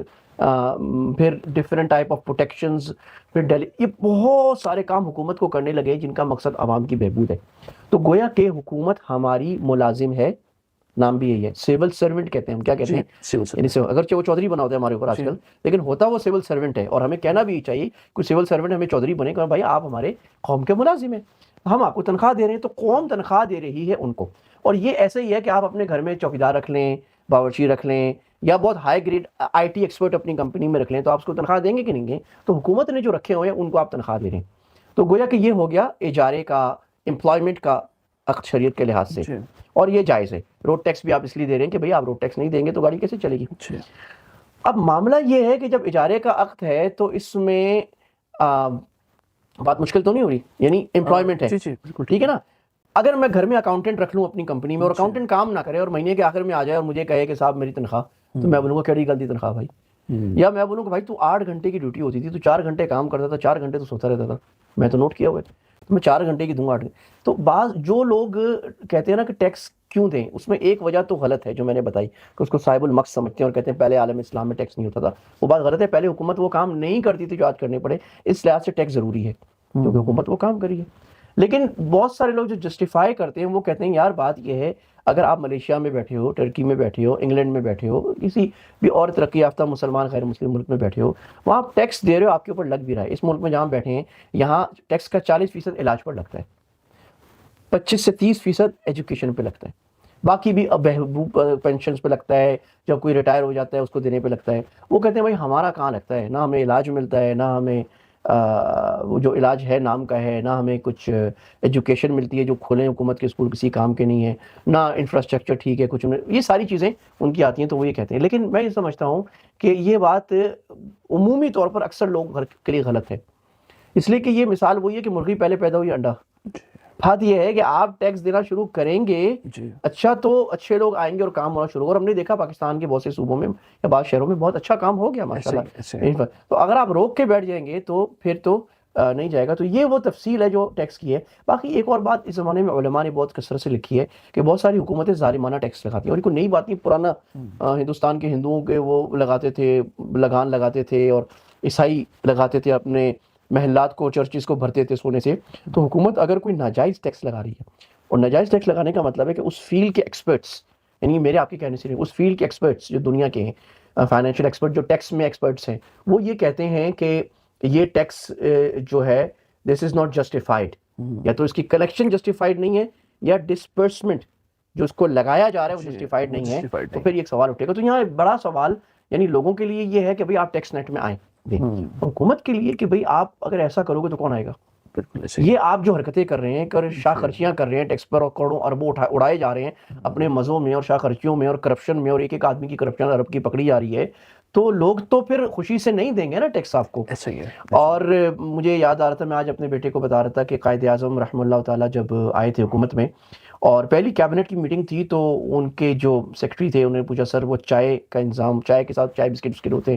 پھر ڈفرینٹ ٹائپ آف پروٹیکشنز، پھر یہ بہت سارے کام حکومت کو کرنے لگے جن کا مقصد عوام کی بہبود ہے. تو گویا کہ حکومت ہماری ملازم ہے، نام بھی یہی ہے، سیول سرونٹ کہتے ہیں ہم. کیا کہتے ہیں؟ یعنی اگرچہ وہ چودھری بنا ہوتا ہے ہمارے اوپر آج کل، لیکن ہوتا وہ سیول سرونٹ ہے. اور ہمیں کہنا بھی چاہیے کہ سیول سرونٹ ہمیں چودھری بنے کہ بھائی آپ ہمارے قوم کے ملازم ہیں، ہم آپ کو تنخواہ دے رہے ہیں، تو قوم تنخواہ دے رہی ہے ان کو. اور یہ ایسے ہی ہے کہ آپ اپنے گھر میں چوکیدار رکھ لیں، باورچی رکھ لیں، یا بہت high grade I T expert اپنی کمپنی میں رکھ لیں، تو آپ اس کو تنخواہ دیں گے کہ نہیں گے؟ تو حکومت نے جو رکھے ہوئے ہیں ان کو آپ تنخواہ دے رہے ہیں. تو گویا کہ یہ ہو گیا اجارے کا، امپلائمنٹ کا عقد شریعت کے لحاظ سے، اور یہ جائز ہے. روڈ ٹیکس بھی آپ اس لیے دے رہے ہیں کہ بھئی آپ روڈ ٹیکس نہیں دیں گے تو گاڑی کیسے چلے گی. اب معاملہ یہ ہے کہ جب اجارے کا عقد ہے تو اس میں بات مشکل تو نہیں ہو رہی، یعنی امپلائمنٹ ہے، ٹھیک ہے نا. اگر میں گھر میں اکاؤنٹنٹ رکھ لوں اپنی کمپنی میں اور اکاؤنٹنٹ کام نہ کرے اور مہینے کے آخر میں آ جائے اور مجھے کہے کہ صاحب میری تنخواہ، تو میں بولوں گا کیڑی غلطی تنخواہ بھائی. یا میں بولوں کہ بھائی تو 8 گھنٹے کی ڈیوٹی ہوتی تھی، تو 4 گھنٹے کام کرتا تھا، 4 گھنٹے تو سوتا رہتا تھا، میں تو نوٹ کیا ہوا ہے، تو میں 4 گھنٹے کی دوں گا 8 گھنٹے. تو بعض جو لوگ کہتے ہیں نا کہ ٹیکس کیوں دیں، اس میں ایک وجہ تو غلط ہے جو میں نے بتائی کہ اس کو صاحب المقص سمجھتے ہیں اور کہتے ہیں پہلے عالم اسلام میں ٹیکس نہیں ہوتا تھا. وہ بات غلط ہے. پہلے حکومت وہ کام نہیں کرتی تھی جو آج کرنے پڑے، اس لحاظ سے ٹیکس ضروری ہے کیونکہ حکومت وہ کام کری ہے. لیکن بہت سارے لوگ جو جسٹیفائی کرتے ہیں وہ کہتے ہیں یار بات یہ ہے، اگر آپ ملیشیا میں بیٹھے ہو، ٹرکی میں بیٹھے ہو، انگلینڈ میں بیٹھے ہو، کسی بھی اور ترقی یافتہ مسلمان غیر مسلم ملک میں بیٹھے ہو، وہاں آپ ٹیکس دے رہے ہو، آپ کے اوپر لگ بھی رہا ہے. اس ملک میں جہاں بیٹھے ہیں یہاں ٹیکس کا 40% علاج پر لگتا ہے، 25 سے 30% ایجوکیشن پہ لگتا ہے، باقی بھی بہبود پینشنز پہ لگتا ہے، جب کوئی ریٹائر ہو جاتا ہے اس کو دینے پہ لگتا ہے. وہ کہتے ہیں بھائی ہمارا کہاں لگتا ہے، نہ ہمیں علاج ملتا ہے، نہ ہمیں وہ جو علاج ہے نام کا ہے، نہ ہمیں کچھ ایجوکیشن ملتی ہے جو کھولیں حکومت کے اسکول کسی کام کے نہیں ہے، نہ انفراسٹرکچر ٹھیک ہے کچھ. یہ ساری چیزیں ان کی آتی ہیں تو وہ یہ کہتے ہیں. لیکن میں یہ سمجھتا ہوں کہ یہ بات عمومی طور پر اکثر لوگ کے لیے غلط ہے، اس لیے کہ یہ مثال وہی ہے کہ مرغی پہلے پیدا ہوئی انڈا. بات یہ ہے کہ آپ ٹیکس دینا شروع کریں گے اچھا تو اچھے لوگ آئیں گے اور کام ہونا شروع ہوگا. اور ہم نے دیکھا پاکستان کے بہت سے صوبوں میں یا بعض شہروں میں بہت اچھا کام ہو گیا ماشاءاللہ. تو اگر آپ روک کے بیٹھ جائیں گے تو پھر تو نہیں جائے گا. تو یہ وہ تفصیل ہے جو ٹیکس کی ہے. باقی ایک اور بات اس زمانے میں علماء نے بہت کثرت سے لکھی ہے کہ بہت ساری حکومتیں ظالمانہ ٹیکس لگاتی ہیں، اور یہ کوئی نئی بات نہیں. پرانا ہندوستان کے ہندوؤں کے وہ لگاتے تھے، لگان لگاتے تھے، اور عیسائی لگاتے تھے، اپنے محلات کو چرچز کو بھرتے تھے سونے سے. تو حکومت اگر کوئی ناجائز ٹیکس لگا رہی ہے، اور ناجائز ٹیکس لگانے کا مطلب ہے کہ اس فیلڈ کے ایکسپرٹس، یعنی میرے آپ کے کہنے سے نہیں، اس فیلڈ کے ایکسپرٹس جو دنیا کے ہیں، فائنینشیل ایکسپرٹ جو ٹیکس میں ایکسپرٹس ہیں، وہ یہ کہتے ہیں کہ یہ ٹیکس جو ہے دس از ناٹ جسٹیفائڈ، یا تو اس کی کلیکشن جسٹیفائڈ نہیں ہے، یا ڈسپرسمنٹ جو اس کو لگایا جا رہا ہے وہ جسٹیفائڈ نہیں ہے. تو پھر یہ ایک سوال اٹھے گا. تو یہاں ایک بڑا سوال یعنی لوگوں کے لیے یہ ہے کہ بھئی آپ ٹیکس نیٹ میں آئیں دیں، حکومت کے لیے کہ بھئی آپ اگر ایسا کرو گے تو کون آئے گا. یہ آپ جو حرکتیں کر رہے ہیں، شاہ خرچیاں کر رہے ہیں، ٹیکس پر کروڑوں اربوں اڑائے جا رہے ہیں اپنے مزوں میں اور شاہ خرچیوں میں اور کرپشن میں، اور ایک ایک آدمی کی کرپشن ارب کی پکڑی جا رہی ہے، تو لوگ تو پھر خوشی سے نہیں دیں گے نا ٹیکس آپ کو. اور مجھے یاد آ رہا تھا، میں آج اپنے بیٹے کو بتا رہا تھا کہ قائد اعظم رحمہ اللہ تعالیٰ جب آئے تھے حکومت میں اور پہلی کیبنٹ کی میٹنگ تھی، تو ان کے جو سیکرٹری تھے انہوں نے پوچھا سر وہ چائے کا انتظام، چائے کے ساتھ چائے بسکٹ ہوتے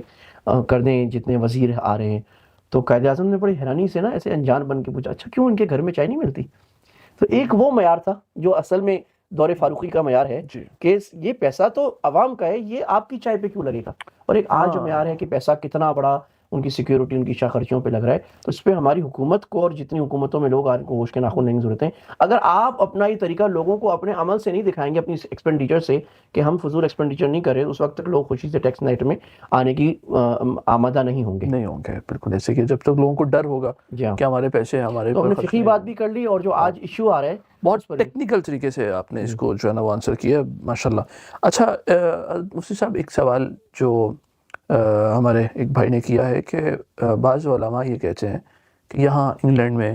کر دیں جتنے وزیر آ رہے ہیں. تو قائد اعظم نے بڑی حیرانی سے نا ایسے انجان بن کے پوچھا اچھا کیوں ان کے گھر میں چائے نہیں ملتی. تو ایک وہ معیار تھا جو اصل میں دور فاروقی کا معیار ہے کہ یہ پیسہ تو عوام کا ہے، یہ آپ کی چائے پہ کیوں لگے گا. اور ایک آج جو معیار ہے کہ پیسہ کتنا بڑا ان کی سیکیورٹی، ان کی شاہ خرچیوں پہ لگ رہا ہے. تو اس پہ ہماری حکومت کو اور جتنی حکومتوں میں لوگ آ رہے ہیں کو ہوش کے ناخن لینے کی ضرورت ہے. اگر آپ اپنا یہ طریقہ لوگوں کو اپنے عمل سے نہیں دکھائیں گے، اپنی ایکسپینڈیچر سے کہ ہم فضول ایکسپینڈیچر نہیں کر رہے، اس وقت تک لوگ خوشی سے ٹیکس نیٹ میں آنے کی آمادہ نہیں ہوں گے. بالکل ایسے کہ جب تک لوگوں کو ڈر ہوگا کہ ہمارے پیسے ہمارے. تو ہم نے فقہی بات بھی کر لی، اور جو آج ایشو آ رہا ہے بہت ٹیکنیکل طریقے سے آپ نے اس کو جو ہے نا وہ آنسر کیا ماشاءاللہ. اچھا مفتی صاحب، ایک سوال جو ہمارے ایک بھائی نے کیا ہے کہ بعض علماء یہ کہتے ہیں کہ یہاں انگلینڈ میں،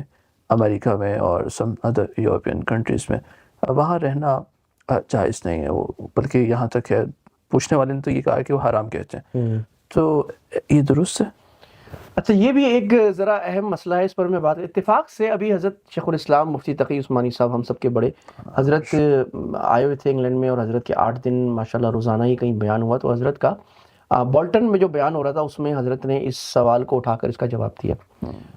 امریکہ میں اور سم ادر یورپین کنٹریز میں وہاں رہنا جائز نہیں ہے، وہ بلکہ یہاں تک ہے پوچھنے والے نے تو یہ کہا کہ وہ حرام کہتے ہیں. تو یہ درست ہے؟ اچھا یہ بھی ایک ذرا اہم مسئلہ ہے، اس پر میں بات اتفاق سے ابھی حضرت شیخ الاسلام مفتی تقی عثمانی صاحب ہم سب کے بڑے حضرت آئے ہوئے تھے انگلینڈ میں، اور حضرت کے 8 دن ماشاءاللہ روزانہ ہی کہیں بیان ہوا. تو حضرت کا بولٹن میں جو بیان ہو رہا تھا اس میں حضرت نے اس سوال کو اٹھا کر اس کا جواب دیا.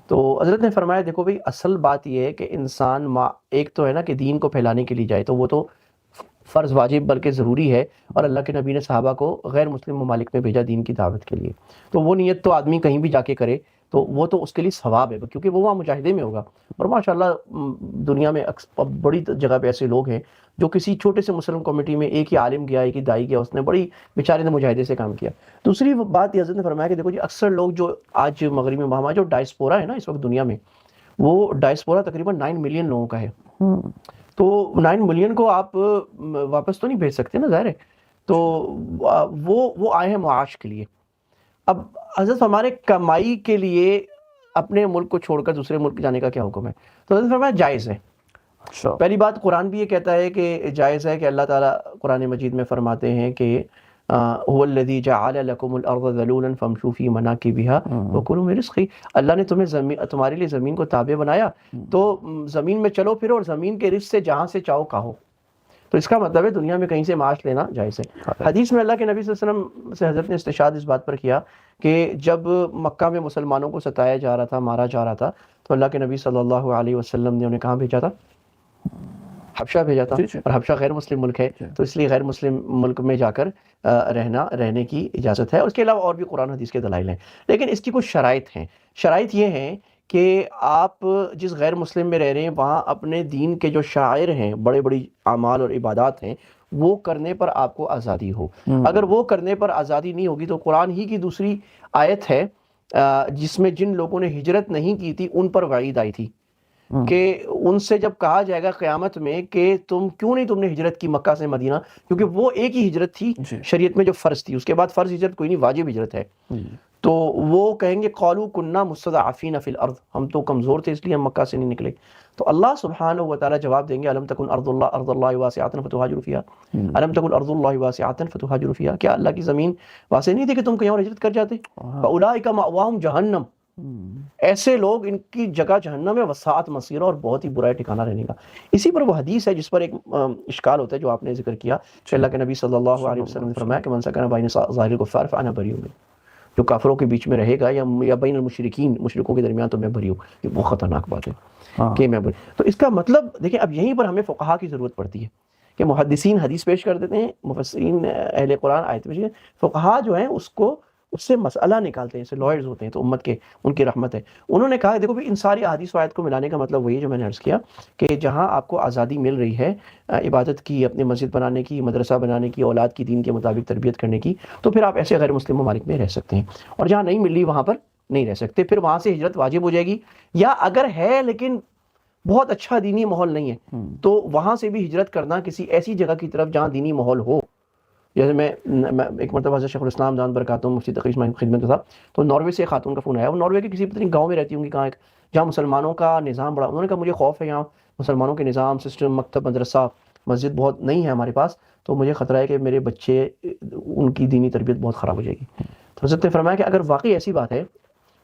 تو حضرت نے فرمایا دیکھو بھئی اصل بات یہ ہے کہ انسان ایک تو ہے نا کہ دین کو پھیلانے کے لیے جائے تو وہ تو فرض واجب بلکہ ضروری ہے، اور اللہ کے نبی نے صحابہ کو غیر مسلم ممالک میں بھیجا دین کی دعوت کے لیے. تو وہ نیت تو آدمی کہیں بھی جا کے کرے تو وہ تو اس کے لیے ثواب ہے، کیونکہ وہ وہاں مجاہدے میں ہوگا. اور ماشاءاللہ دنیا میں بڑی جگہ پہ ایسے لوگ ہیں جو کسی چھوٹے سے مسلم کمیٹی میں ایک ہی عالم گیا، ایک ہی دائی گیا، اس نے بڑی بیچارے نے مجاہدے سے کام کیا. دوسری بات یہ حضرت نے فرمایا کہ دیکھو جی اکثر لوگ جو آج مغربی مہاما جو ڈائسپورا ہے نا اس وقت دنیا میں، وہ ڈائسپورا تقریباً 9 ملین لوگوں کا ہے. تو 9 ملین کو آپ واپس تو نہیں بھیج سکتے نا، ظاہر ہے. تو وہ آئے ہیں معاش کے لیے. اب حضرت ہمارے کمائی کے لیے اپنے ملک کو چھوڑ کر دوسرے ملک جانے کا کیا حکم ہے؟ تو حضرت فرمایا جائز ہے. پہلی بات قرآن بھی یہ کہتا ہے کہ جائز ہے، کہ اللہ تعالیٰ قرآن مجید میں فرماتے ہیں کہ هو الذی جعل لکم الارض ذلولا فامشوا فی مناکبها وکلوا من رزقہ، اللہ نے تمہارے لیے زمین کو تابع بنایا تو زمین میں چلو پھرو اور زمین کے رزق سے جہاں سے چاہو کھاؤ. تو اس کا مطلب ہے دنیا میں کہیں سے معاش لینا جائز ہے. حدیث میں اللہ کے نبی صلی اللہ علیہ وسلم سے حضرت نے استشہاد اس بات پر کیا کہ جب مکہ میں مسلمانوں کو ستایا جا رہا تھا، مارا جا رہا تھا، تو اللہ کے نبی صلی اللہ علیہ وسلم نے انہیں کہاں بھیجا تھا؟ حبشہ بھیجا تھا. اور حبشہ غیر مسلم ملک ہے، تو اس لیے غیر مسلم ملک میں جا کر رہنے کی اجازت ہے. اس کے علاوہ اور بھی قرآن حدیث کے دلائل ہیں، لیکن اس کی کچھ شرائط ہیں. شرائط یہ ہیں کہ آپ جس غیر مسلم میں رہ رہے ہیں وہاں اپنے دین کے جو شاعر ہیں، بڑے بڑی اعمال اور عبادات ہیں، وہ کرنے پر آپ کو آزادی ہو. اگر وہ کرنے پر آزادی نہیں ہوگی تو قرآن ہی کی دوسری آیت ہے جس میں جن لوگوں نے ہجرت نہیں کی تھی ان پر وعید آئی تھی کہ ان سے جب کہا جائے گا قیامت میں کہ تم نے ہجرت کی مکہ سے مدینہ، کیونکہ وہ ایک ہی ہجرت تھی شریعت میں جو فرض تھی، اس کے بعد فرض ہجرت کوئی نہیں، واجب ہجرت ہے. تو وہ کہیں گے قالوا كنا مستضعفین فی الارض، ہم تو کمزور تھے اس لیے ہم مکہ سے نہیں نکلے. تو اللہ سبحانہ و تعالیٰ جواب دیں گے الم تکن ارض اللہ واسعۃ فتہاجروا فیہا، الم تکن ارض اللہ واسعۃ فتہاجروا فیہا، کیا اللہ کی زمین واسع نہیں تھی کہ تم کہیں اور ہجرت کر جاتے؟ فاولئک مأواہم جہنم، ایسے لوگ ان کی جگہ جہنم ہے، وسعت مصیرہ، اور بہت ہی برا ٹھکانہ رہنے کا. اسی پر وہ حدیث ہے جس پر ایک اشکال ہوتا ہے جو آپ نے ذکر کیا کہ اللہ کے نبی صلی اللہ علیہ وسلم نے فرمایا کہ من سکن بین ظاہر الکفار فانا بریء منہ، جو کافروں کے بیچ میں رہے گا یا بین المشرکین، مشرکوں کے درمیان، تو میں بری ہوں. یہ بہت خطرناک بات ہے کہ میں بری. تو اس کا مطلب دیکھیں اب یہیں پر ہمیں فقہا کی ضرورت پڑتی ہے کہ محدثین حدیث پیش کر دیتے ہیں، مفسرین اہل قرآن آیت پیش کرتے ہیں، فقہا جو ہیں اس سے مسئلہ نکالتے ہیں، جیسے لائرز ہوتے ہیں تو امت کے ان کی رحمت ہے. انہوں نے کہا دیکھو ان ساری احادیث و آیت کو ملانے کا مطلب وہی ہے جو میں نے عرض کیا کہ جہاں آپ کو آزادی مل رہی ہے عبادت کی، اپنی مسجد بنانے کی، مدرسہ بنانے کی، اولاد کی دین کے مطابق تربیت کرنے کی، تو پھر آپ ایسے غیر مسلم ممالک میں رہ سکتے ہیں. اور جہاں نہیں مل رہی وہاں پر نہیں رہ سکتے، پھر وہاں سے ہجرت واجب ہو جائے گی. یا اگر ہے لیکن بہت اچھا دینی ماحول نہیں ہے تو وہاں سے بھی ہجرت کرنا کسی ایسی جگہ کی طرف جہاں دینی ماحول ہو. جیسے میں ایک مرتبہ حضرت شیخ الاسلام دامت برکاتہم مفتی تقی اسماعیل خدمت صاحب، تو ناروے سے خاتون کا فون آیا، وہ ناروے کے کسی پتہ نہیں گاؤں میں رہتی ہوں گی کہاں، ایک جہاں مسلمانوں کا نظام بڑا، انہوں نے کہا مجھے خوف ہے یہاں مسلمانوں کے نظام، سسٹم، مکتب، مدرسہ، مسجد بہت نہیں ہے ہمارے پاس، تو مجھے خطرہ ہے کہ میرے بچے ان کی دینی تربیت بہت خراب ہو جائے گی. تو حضرت نے فرمایا کہ اگر واقعی ایسی بات ہے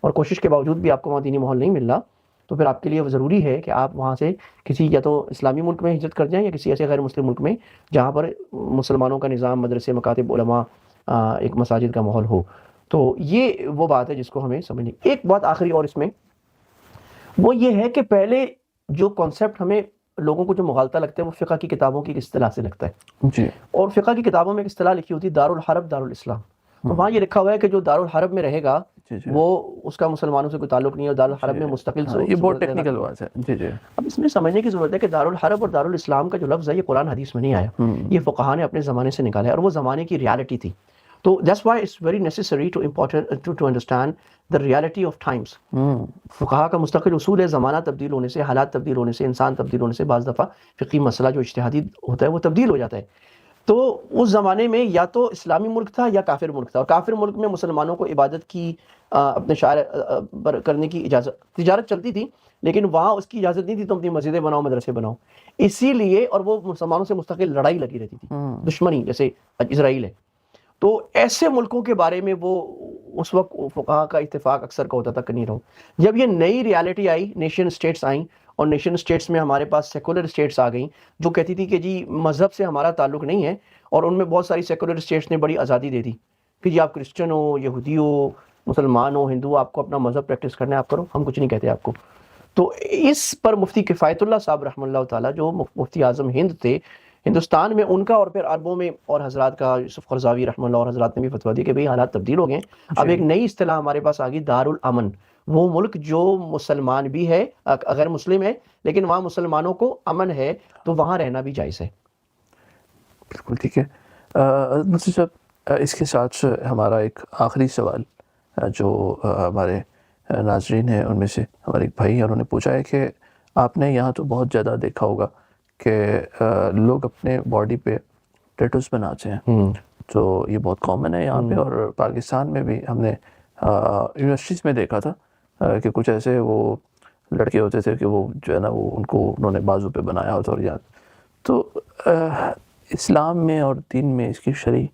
اور کوشش کے باوجود بھی آپ کو وہاں دینی ماحول نہیں مل رہا تو پھر آپ کے لیے ضروری ہے کہ آپ وہاں سے کسی یا تو اسلامی ملک میں ہجرت کر جائیں یا کسی ایسے غیر مسلم ملک میں جہاں پر مسلمانوں کا نظام، مدرسے، مکاتب، علماء، ایک مساجد کا ماحول ہو. تو یہ وہ بات ہے جس کو ہمیں سمجھنی. ایک بات آخری اور اس میں وہ یہ ہے کہ پہلے جو کانسیپٹ ہمیں لوگوں کو جو مغالطہ لگتا ہے وہ فقہ کی کتابوں کی اصطلاح سے لگتا ہے جی. اور فقہ کی کتابوں میں ایک اصطلاح لکھی ہوتی ہے دار الحرب دار الاسلام. تو وہاں یہ لکھا ہوا ہے کہ جو دار الحرب میں رہے گا وہ اس کا مسلمانوں سے کوئی تعلق نہیں ہے، اور دار الحرب میں مستقل یہ بہت ٹیکنیکل بات ہے جی جی. اب اس میں سمجھنے کی ضرورت ہے کہ دار الحرب اور دار الاسلام کا جو لفظ ہے یہ قرآن حدیث میں نہیں آیا، یہ فقہا نے اپنے زمانے سے نکالا ہے اور وہ زمانے کی ریالٹی تھی. تو that's why it's very necessary to understand the reality of times. فقہا کا مستقل اصول ہے زمانہ تبدیل ہونے سے، حالات تبدیل ہونے سے، انسان تبدیل ہونے سے بعض دفعہ فقہی مسئلہ جو اجتہادی ہوتا ہے وہ تبدیل ہو جاتا ہے. تو اس زمانے میں یا تو اسلامی ملک تھا یا کافر ملک تھا، اور کافر ملک میں مسلمانوں کو عبادت کی اپنے شاعر کرنے کی اجازت، تجارت چلتی تھی لیکن وہاں اس کی اجازت نہیں تھی تم اپنی مسجدیں بناؤ، مدرسے بناؤ. اسی لیے اور وہ مسلمانوں سے مستقل لڑائی لگی رہتی تھی، دشمنی، جیسے اسرائیل ہے. تو ایسے ملکوں کے بارے میں وہ اس وقت فقہا کا اتفاق اکثر کا ہوتا تھا کہ نہیں رہو. جب یہ نئی ریالٹی آئی، نیشن سٹیٹس آئیں، اور نیشن سٹیٹس میں ہمارے پاس سیکولر سٹیٹس آ گئیں جو کہتی تھی کہ جی مذہب سے ہمارا تعلق نہیں ہے، اور ان میں بہت ساری سیکولر سٹیٹس نے بڑی آزادی دے دی کہ جی آپ کرسچن ہو، یہودی ہو، مسلمان ہو، ہندو، آپ کو اپنا مذہب پریکٹس کرنا ہے آپ کرو، ہم کچھ نہیں کہتے آپ کو. تو اس پر مفتی کفایت اللہ صاحب رحمہ اللہ تعالیٰ جو مفتی اعظم ہند تھے ہندوستان میں، ان کا اور پھر عربوں میں اور حضرات کا یوسف قرضاوی رحمہ اللہ اور حضرات نے بھی فتویٰ دیا کہ بھئی حالات تبدیل ہو گئے. اب ایک نئی اصطلاح ہمارے پاس آ گئی دار الامن، وہ ملک جو مسلمان بھی ہے، غیر مسلم ہے لیکن وہاں مسلمانوں کو امن ہے تو وہاں رہنا بھی جائز ہے. بالکل ٹھیک ہے. مفتی صاحب اس کے ساتھ ہمارا ایک آخری سوال جو ہمارے ناظرین ہیں ان میں سے ہمارے ایک بھائی ہیں، انہوں نے پوچھا ہے کہ آپ نے یہاں تو بہت زیادہ دیکھا ہوگا کہ لوگ اپنے باڈی پہ ٹیٹوز بناتے ہیں، تو یہ بہت کامن ہے یہاں پہ، اور پاکستان میں بھی ہم نے یونیورسٹیز میں دیکھا تھا کہ کچھ ایسے وہ لڑکے ہوتے تھے کہ وہ جو ہے نا وہ انہوں نے بازو پہ بنایا ہوتا. اور یہاں تو اسلام میں اور دین میں اس کی شرعی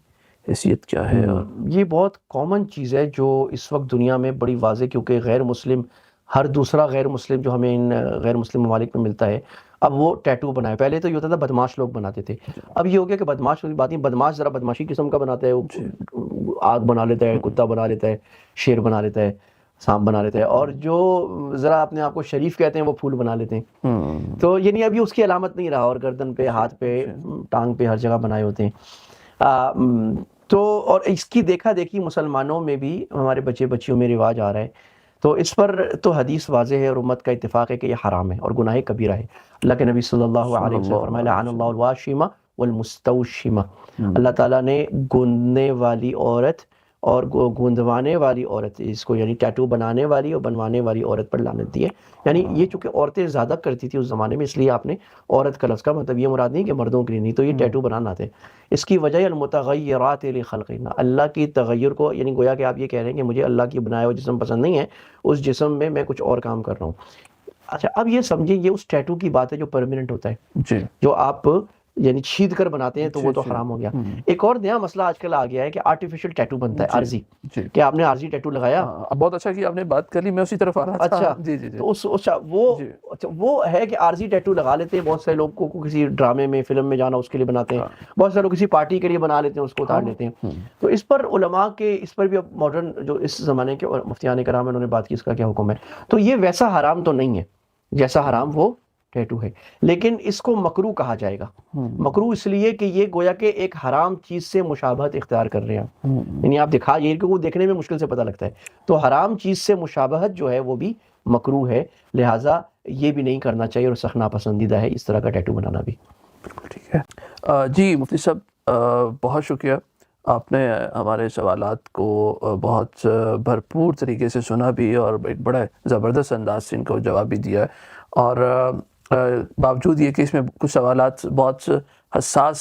حیثیت کیا ہے؟ اور یہ بہت کامن چیز ہے جو اس وقت دنیا میں بڑی واضح، کیونکہ غیر مسلم، ہر دوسرا غیر مسلم جو ہمیں ان غیر مسلم ممالک میں ملتا ہے اب وہ ٹیٹو بنائے. پہلے تو یہ ہوتا تھا بدماش لوگ بناتے تھے، اب یہ ہو گیا کہ بدماش کی بات نہیں، بدماش ذرا بدماشی قسم کا بناتا ہے، وہ آگ بنا لیتا ہے، کتا بنا لیتا ہے، شیر بنا لیتا ہے، سانپ بنا لیتا ہے، اور جو ذرا اپنے آپ کو شریف کہتے ہیں وہ پھول بنا لیتے ہیں. تو یعنی ابھی اس کی علامت نہیں رہا، اور گردن پہ، ہاتھ پہ، ٹانگ پہ، ہر جگہ بنائے ہوتے ہیں. تو اور اس کی دیکھا دیکھی مسلمانوں میں بھی ہمارے بچے بچیوں میں رواج آ رہا ہے. تو اس پر تو حدیث واضح ہے اور امت کا اتفاق ہے کہ یہ حرام ہے اور گناہ کبیرہ ہے. اللہ کے نبی صلی اللہ علیہ وسلم فرمایا لعن اللہ الواشمہ والمستوشمہ. اللہ تعالیٰ نے گوندنے والی عورت اور گوندوانے والی عورت، اس کو یعنی ٹیٹو بنانے والی اور بنوانے والی عورت پر لعنت دی ہے. یعنی یہ چونکہ عورتیں زیادہ کرتی تھی اس زمانے میں، اس لیے آپ نے عورت کا لفظ کا مطلب یہ مراد نہیں کہ مردوں کے لیے نہیں، تو یہ ٹیٹو بنانا تھے. اس کی وجہ المتغیرات لخلق اللہ، اللہ کی تغیر کو، یعنی گویا کہ آپ یہ کہہ رہے ہیں کہ مجھے اللہ کی بنایا ہوا جسم پسند نہیں ہے، اس جسم میں میں کچھ اور کام کر رہا ہوں. اچھا اب یہ سمجھیں، یہ اس ٹیٹو کی بات ہے جو پرماننٹ ہوتا ہے، جو آپ یعنی چھید کر بناتے ہیں تو وہ تو حرام ہو گیا. ایک اور نیا مسئلہ آج کل آ گیا ہے کہ آرٹیفیشل ٹیٹو بنتا ہے، عارضی، کہ آپ نے عارضی ٹیٹو لگایا. بہت اچھا کہ آپ نے بات کر لی، میں اسی طرف آ رہا تھا. اچھا جی جی تو وہ ہے کہ عارضی ٹیٹو لگا لیتے ہیں. بہت سے لوگ کو کسی ڈرامے میں، فلم میں جانا اس کے لیے بناتے ہیں، بہت سے لوگ کسی پارٹی کے لیے بنا لیتے ہیں، اس کو اتار لیتے ہیں. تو اس پر علماء کے، اس پر بھی اب ماڈرن جو اس زمانے کے مفتیان کرام انہوں نے بات کی، اس کا کیا حکم ہے. تو یہ ویسا حرام تو نہیں ہے جیسا حرام وہ ٹیٹو ہے، لیکن اس کو مکروہ کہا جائے گا. مکروہ اس لیے کہ یہ گویا کہ ایک حرام چیز سے مشابہت اختیار کر رہے ہیں. یعنی آپ دکھا، یہ کہ وہ دیکھنے میں مشکل سے پتہ لگتا ہے، تو حرام چیز سے مشابہت جو ہے وہ بھی مکروہ ہے، لہٰذا یہ بھی نہیں کرنا چاہیے اور سخت ناپسندیدہ ہے اس طرح کا ٹیٹو بنانا بھی. بالکل ٹھیک ہے. جی مفتی صاحب بہت شکریہ، آپ نے ہمارے سوالات کو بہت بھرپور طریقے سے سنا بھی، اور ایک بڑا زبردست انداز سے ان کو جواب بھی دیا ہے. اور باوجود یہ کہ اس میں کچھ سوالات بہت حساس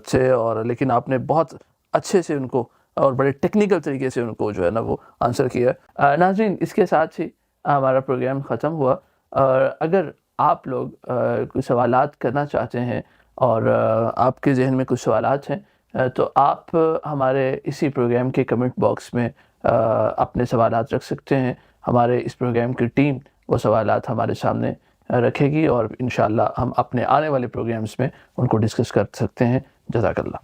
تھے، اور لیکن آپ نے بہت اچھے سے ان کو اور بڑے ٹیکنیکل طریقے سے ان کو جو ہے نا وہ آنسر کیا. ناظرین، اس کے ساتھ ہی ہمارا پروگرام ختم ہوا. اور اگر آپ لوگ کچھ سوالات کرنا چاہتے ہیں اور آپ کے ذہن میں کچھ سوالات ہیں، تو آپ ہمارے اسی پروگرام کے کمنٹ باکس میں اپنے سوالات رکھ سکتے ہیں. ہمارے اس پروگرام کی ٹیم وہ سوالات ہمارے سامنے رکھے گی، اور انشاءاللہ ہم اپنے آنے والے پروگرامز میں ان کو ڈسکس کر سکتے ہیں. جزاک اللہ.